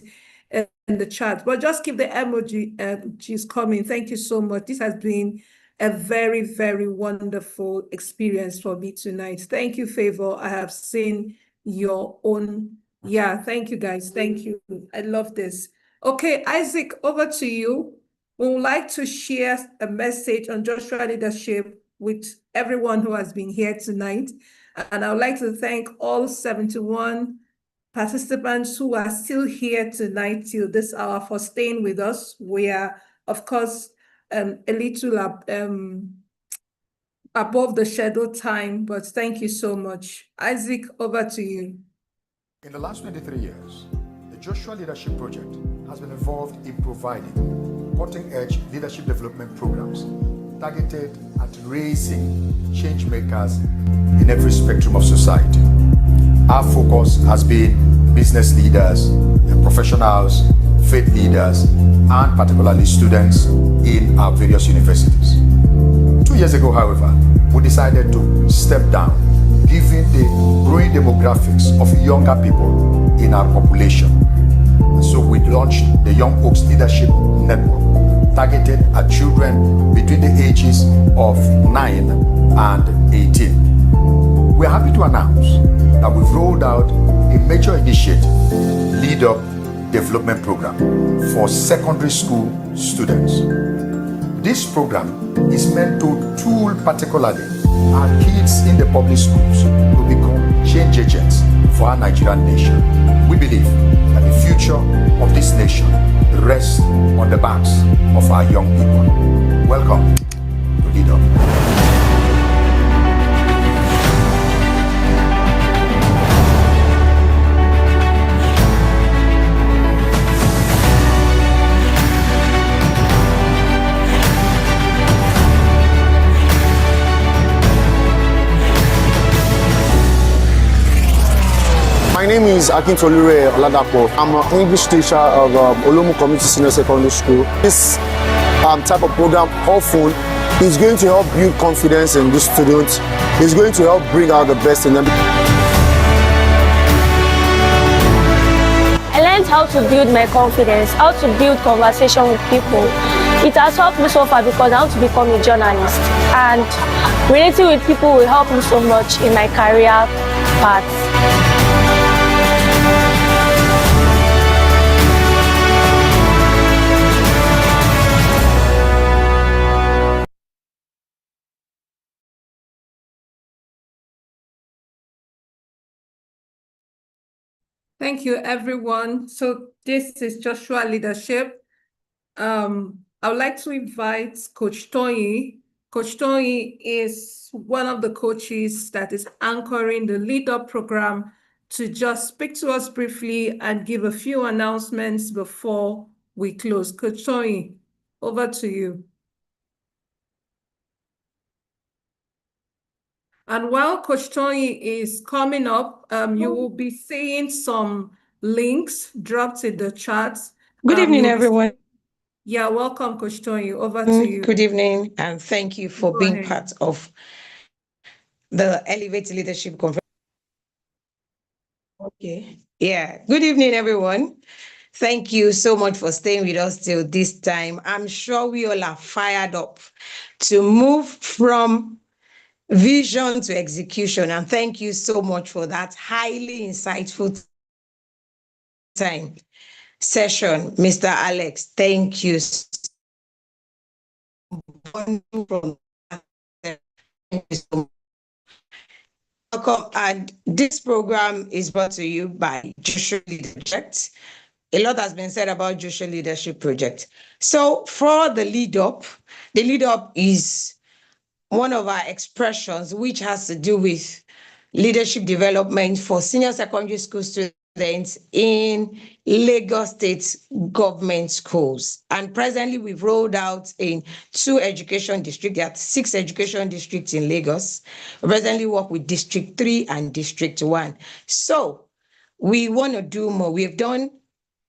in the chat. But just keep the emojis coming. Thank you so much. This has been a very, very wonderful experience for me tonight. Thank you, Favor. I have seen your own. Yeah, thank you, guys. Thank you. I love this. Okay, Isaac, over to you. We would like to share a message on Joshua leadership with everyone who has been here tonight. And I would like to thank all 71 participants who are still here tonight till this hour for staying with us. We are, of course, a little above the scheduled time, but thank you so much. Isaac, over to you. In the last 23 years, the Joshua Leadership Project has been involved in providing cutting-edge leadership development programs targeted at raising change makers in every spectrum of society. Our focus has been business leaders, professionals, faith leaders, and particularly students in our various universities. 2 years ago, however, we decided to step down, given the growing demographics of younger people in our population. So we launched the Young Oaks Leadership Network, targeted at children between the ages of 9 and 18. We're happy to announce that we've rolled out a major initiative, Lead Up Development Program, for secondary school students. This program is meant to tool particularly our kids in the public schools to become change agents for our Nigerian nation. We believe that the future of this nation rests on the backs of our young people. Welcome to Lead Up. My name is Akintolure Oladapo. I'm an English teacher of Olomu Community Senior Secondary School. This type of program often is going to help build confidence in the students. It's going to help bring out the best in them. I learned how to build my confidence, how to build conversation with people. It has helped me so far because I want to become a journalist. And relating with people will help me so much in my career path. Thank you, everyone. So this is Joshua Leadership. I would like to invite Coach Tony. Coach Tony is one of the coaches that is anchoring the Lead Up program to just speak to us briefly and give a few announcements before we close. Coach Tony, over to you. And while Coach Tony is coming up, you will be seeing some links dropped in the chat. Good evening, everyone. Yeah, welcome, Coach Tony. Over to you. Good evening, and thank you for being part of the Elevate Leadership Conference. Okay. Yeah. Good evening, everyone. Thank you so much for staying with us till this time. I'm sure we all are fired up to move from vision to execution. And thank you so much for that highly insightful time session, Mr. Alex. Thank you. Welcome. And this program is brought to you by Joshua Leadership Project. A lot has been said about Joshua Leadership Project. So for the Lead Up is one of our expressions which has to do with leadership development for senior secondary school students in Lagos State government schools. And presently we've rolled out in 2 education districts. There are 6 education districts in Lagos. We presently work with District 3 and District 1. So we want to do more. We've done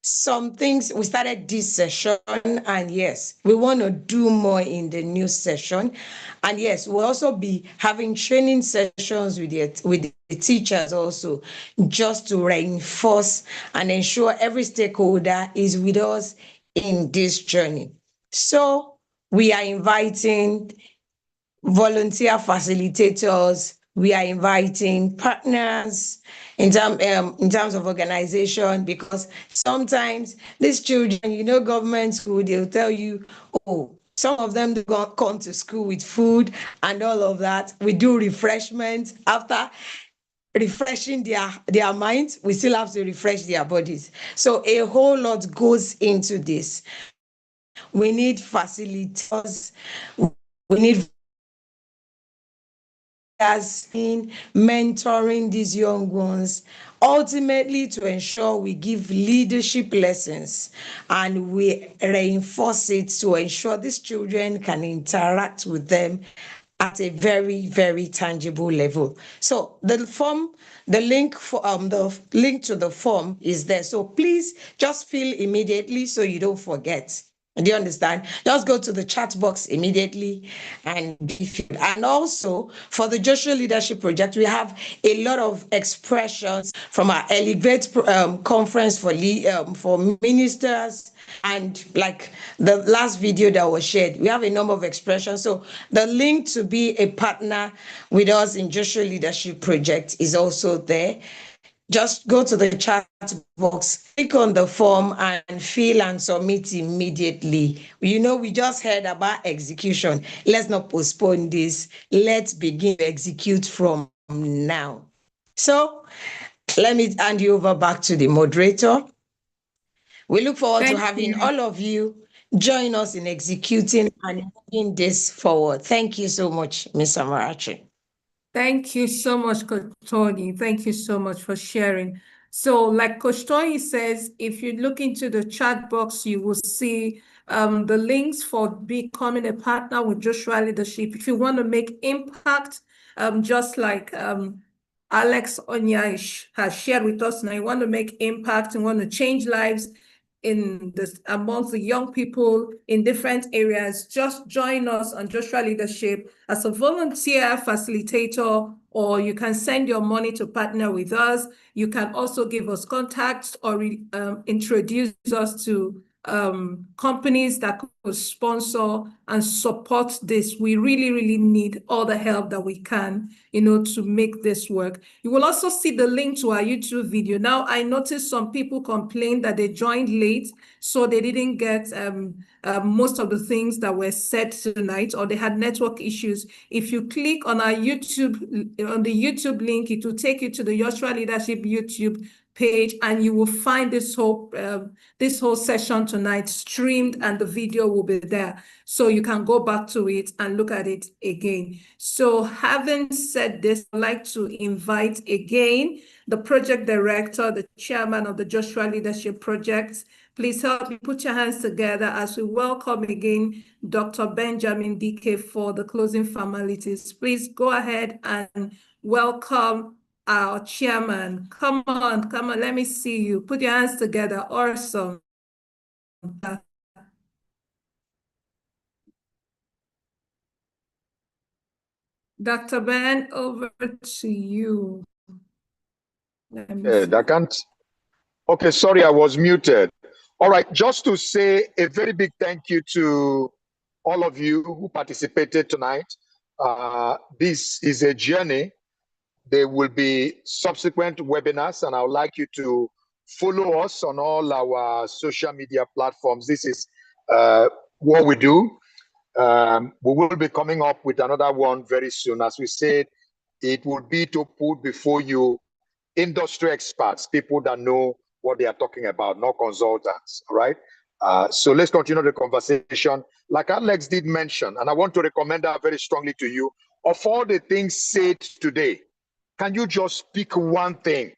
some things. We started this session, and yes, we want to do more in the new session. And yes, we'll also be having training sessions with the teachers also, just to reinforce and ensure every stakeholder is with us in this journey. So we are inviting volunteer facilitators. We are inviting partners in terms of organization, because sometimes these children, government school, they'll tell you, oh, some of them don't come to school with food and all of that. We do refreshment. After refreshing their minds, we still have to refresh their bodies. So a whole lot goes into this. We need facilitators. We need in mentoring these young ones, ultimately to ensure we give leadership lessons and we reinforce it to ensure these children can interact with them at a very, very tangible level. So the link to the form is there. So please just fill immediately so you don't forget. Do you understand? Just go to the chat box immediately and and also for the Joshua Leadership Project, we have a lot of expressions from our Elevate conference for ministers, and like the last video that was shared, we have a number of expressions. So the link to be a partner with us in Joshua Leadership Project is also there. Just go to the chat box, click on the form and fill and submit immediately. You know, we just heard about execution. Let's not postpone this. Let's begin to execute from now. So let me hand you over back to the moderator. We look forward to having all of you join us in executing and moving this forward. Thank you so much, Ms. Amarachi. Thank you so much, Coach Tony. Thank you so much for sharing. So like Coach Tony says, if you look into the chat box, you will see the links for becoming a partner with Joshua Leadership. If you want to make impact, just like Alex Onyia has shared with us now, you want to make impact and want to change lives in this amongst the young people in different areas, just join us on Joshua Leadership as a volunteer facilitator, or you can send your money to partner with us. You can also give us contacts or introduce us to companies that could sponsor and support this. We really, really need all the help that we can, to make this work. You will also see the link to our YouTube video. Now, I noticed some people complained that they joined late, so they didn't get most of the things that were said tonight, or they had network issues. If you click on our YouTube, on the YouTube link, it will take you to the Joshua Leadership YouTube page, and you will find this whole session tonight streamed, and the video will be there, so you can go back to it and look at it again. So having said this, I'd like to invite again the project director, the chairman of the Joshua Leadership Project. Please help me put your hands together as we welcome again Dr. Benjamin DK for the closing formalities. Please go ahead and welcome our chairman. Come on, let me see you. Put your hands together. Awesome. Dr. Ben, over to you. Okay, sorry, I was muted. All right, just to say a very big thank you to all of you who participated tonight. This is a journey. There will be subsequent webinars, and I would like you to follow us on all our social media platforms. This is what we do. We will be coming up with another one very soon. As we said, it would be to put before you industry experts, people that know what they are talking about, not consultants, all right? So let's continue the conversation. Like Alex did mention, and I want to recommend that very strongly to you, of all the things said today, can you just pick one thing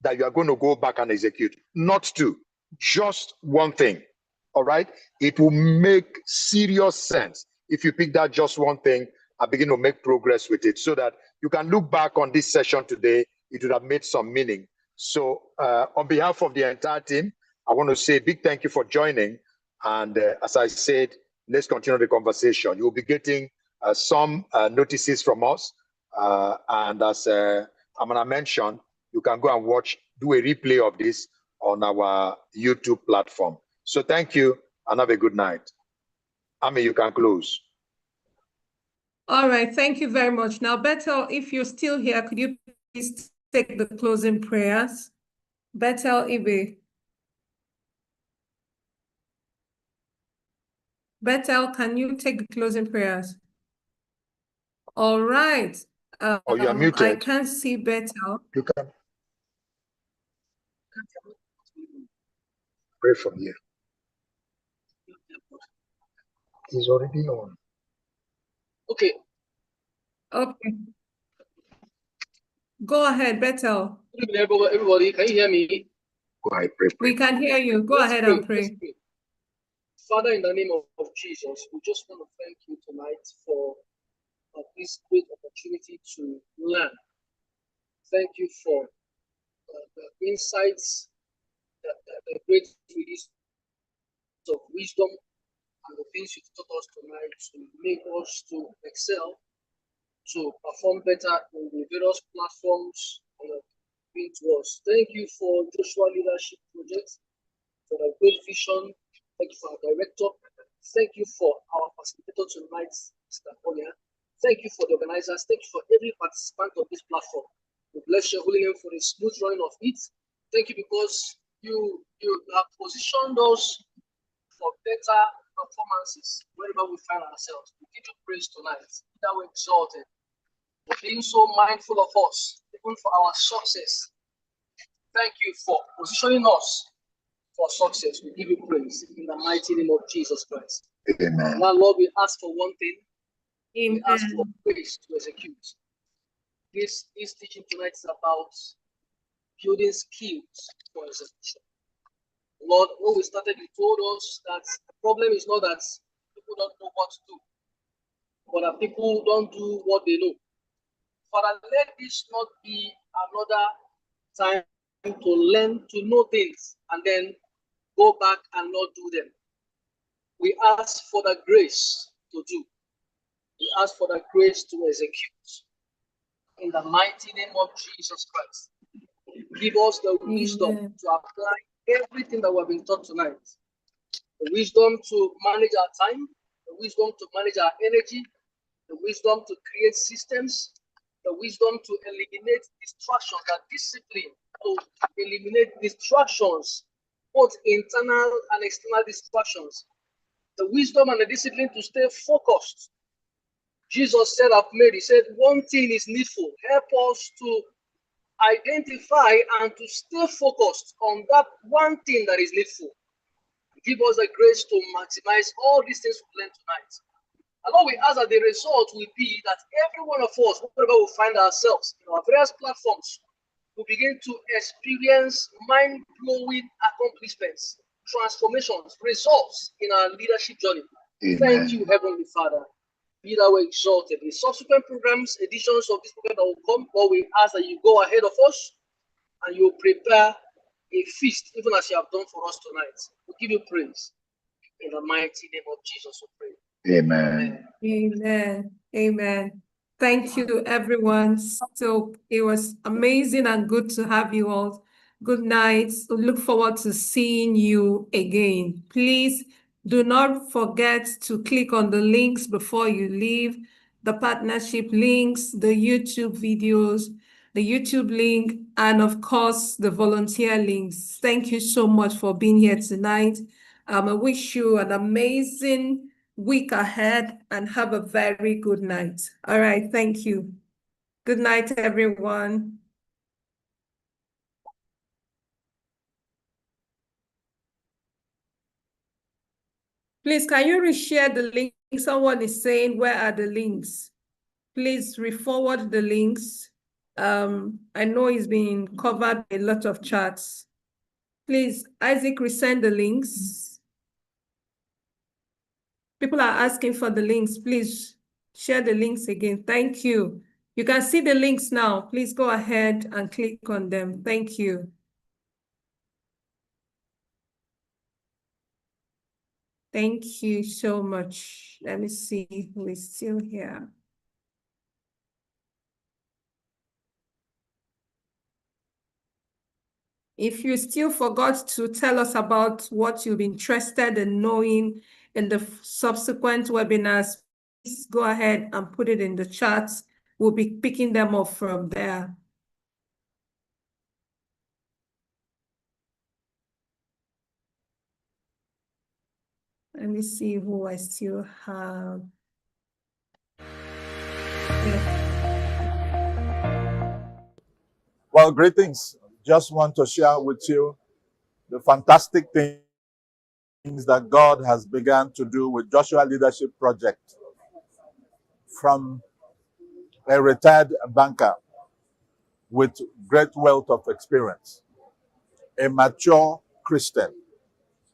that you are going to go back and execute? Not two, just one thing, all right? It will make serious sense if you pick that just one thing and begin to make progress with it, so that you can look back on this session today, it would have made some meaning. So on behalf of the entire team, I want to say a big thank you for joining. And as I said, let's continue the conversation. You'll be getting some notices from us. And as Amana mentioned, you can go and do a replay of this on our YouTube platform. So thank you and have a good night. Ami, you can close. All right, thank you very much. Now, Bethel, if you're still here, could you please take the closing prayers? Bethel Ibe. Bethel, can you take the closing prayers? All right. Oh, you are muted. I can't see Bethel. You can pray from here. He's already on. Okay. Okay. Go ahead, Bethel. Good evening, everybody. Can you hear me? Go ahead, pray. We can hear you. Go ahead and pray. Father, in the name of Jesus, we just want to thank you tonight for this great opportunity to learn. Thank you for the insights, the great release of wisdom and the things you've taught us tonight to make us to excel, to perform better in the various platforms being to us. Thank you for Joshua Leadership Project, for the great vision. Thank you for our director. Thank you for our facilitator tonight, Mr. Onyia. Thank you for the organizers. Thank you for every participant of this platform. We bless your holy name for the smooth running of it. Thank you because you have positioned us for better performances wherever we find ourselves. We give you praise tonight. That we're exalted. For being so mindful of us, even for our success. Thank you for positioning us for success. We give you praise in the mighty name of Jesus Christ. Amen. Now, Lord, we ask for one thing. Amen. We ask for grace to execute. This teaching tonight is about building skills for execution. Lord, when we started, you told us that the problem is not that people don't know what to do, but that people don't do what they know. Father, let this not be another time to learn to know things and then go back and not do them. We ask for the grace to do. We ask for the grace to execute. In the mighty name of Jesus Christ. Give us the wisdom to apply everything that we have been taught tonight. The wisdom to manage our time, the wisdom to manage our energy, the wisdom to create systems, the wisdom to eliminate distractions, and discipline to eliminate distractions, both internal and external distractions. The wisdom and the discipline to stay focused. Jesus said of Mary, he said, one thing is needful. Help us to identify and to stay focused on that one thing that is needful. Give us the grace to maximize all these things we learned tonight. And Lord, we ask that the result will be that every one of us, wherever we find ourselves in our various platforms, will begin to experience mind-blowing accomplishments, transformations, results in our leadership journey. Amen. Thank you, Heavenly Father. Be thou exalted. The subsequent programs, editions of this program that will come, Lord, we ask that you go ahead of us and you prepare a feast, even as you have done for us tonight. We give you praise. In the mighty name of Jesus, we pray. Amen. Amen. Amen. Thank you, everyone. So it was amazing and good to have you all. Good night. We look forward to seeing you again. Please do not forget to click on the links before you leave, the partnership links, the YouTube videos, the YouTube link, and of course, the volunteer links. Thank you so much for being here tonight. I wish you an amazing week ahead and have a very good night. All right, thank you. Good night, everyone. Please, can you reshare the link? Someone is saying, where are the links? Please re-forward the links. I know it's been covered by a lot of chats. Please, Isaac, resend the links. People are asking for the links. Please share the links again. Thank you. You can see the links now. Please go ahead and click on them. Thank you. Thank you so much. Let me see who is still here. If you still forgot to tell us about what you've been interested in knowing in the subsequent webinars, please go ahead and put it in the chat. We'll be picking them up from there. Let me see who I still have. Well, greetings. Just want to share with you the fantastic things that God has begun to do with Joshua Leadership Project. From a retired banker with great wealth of experience, a mature Christian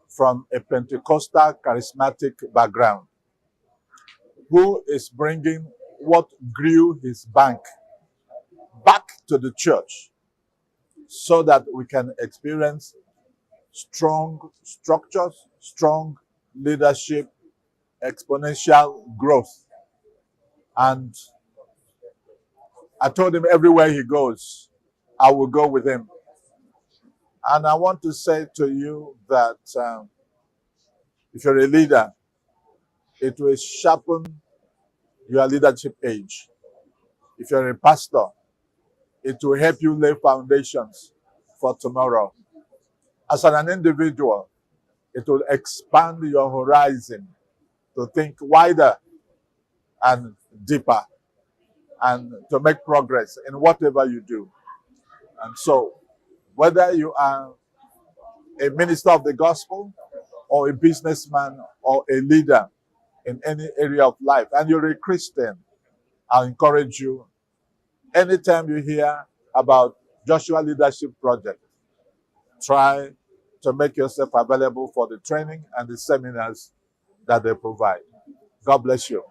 from a Pentecostal charismatic background, who is bringing what grew his bank back to the church so that we can experience strong structures, strong leadership, exponential growth. And I told him everywhere he goes, I will go with him. And I want to say to you that if you're a leader, it will sharpen your leadership age. If you're a pastor, it will help you lay foundations for tomorrow. As an individual, it will expand your horizon to think wider and deeper and to make progress in whatever you do. And so, whether you are a minister of the gospel or a businessman or a leader in any area of life, and you're a Christian, I encourage you, anytime you hear about Joshua Leadership Project, try to make yourself available for the training and the seminars that they provide. God bless you.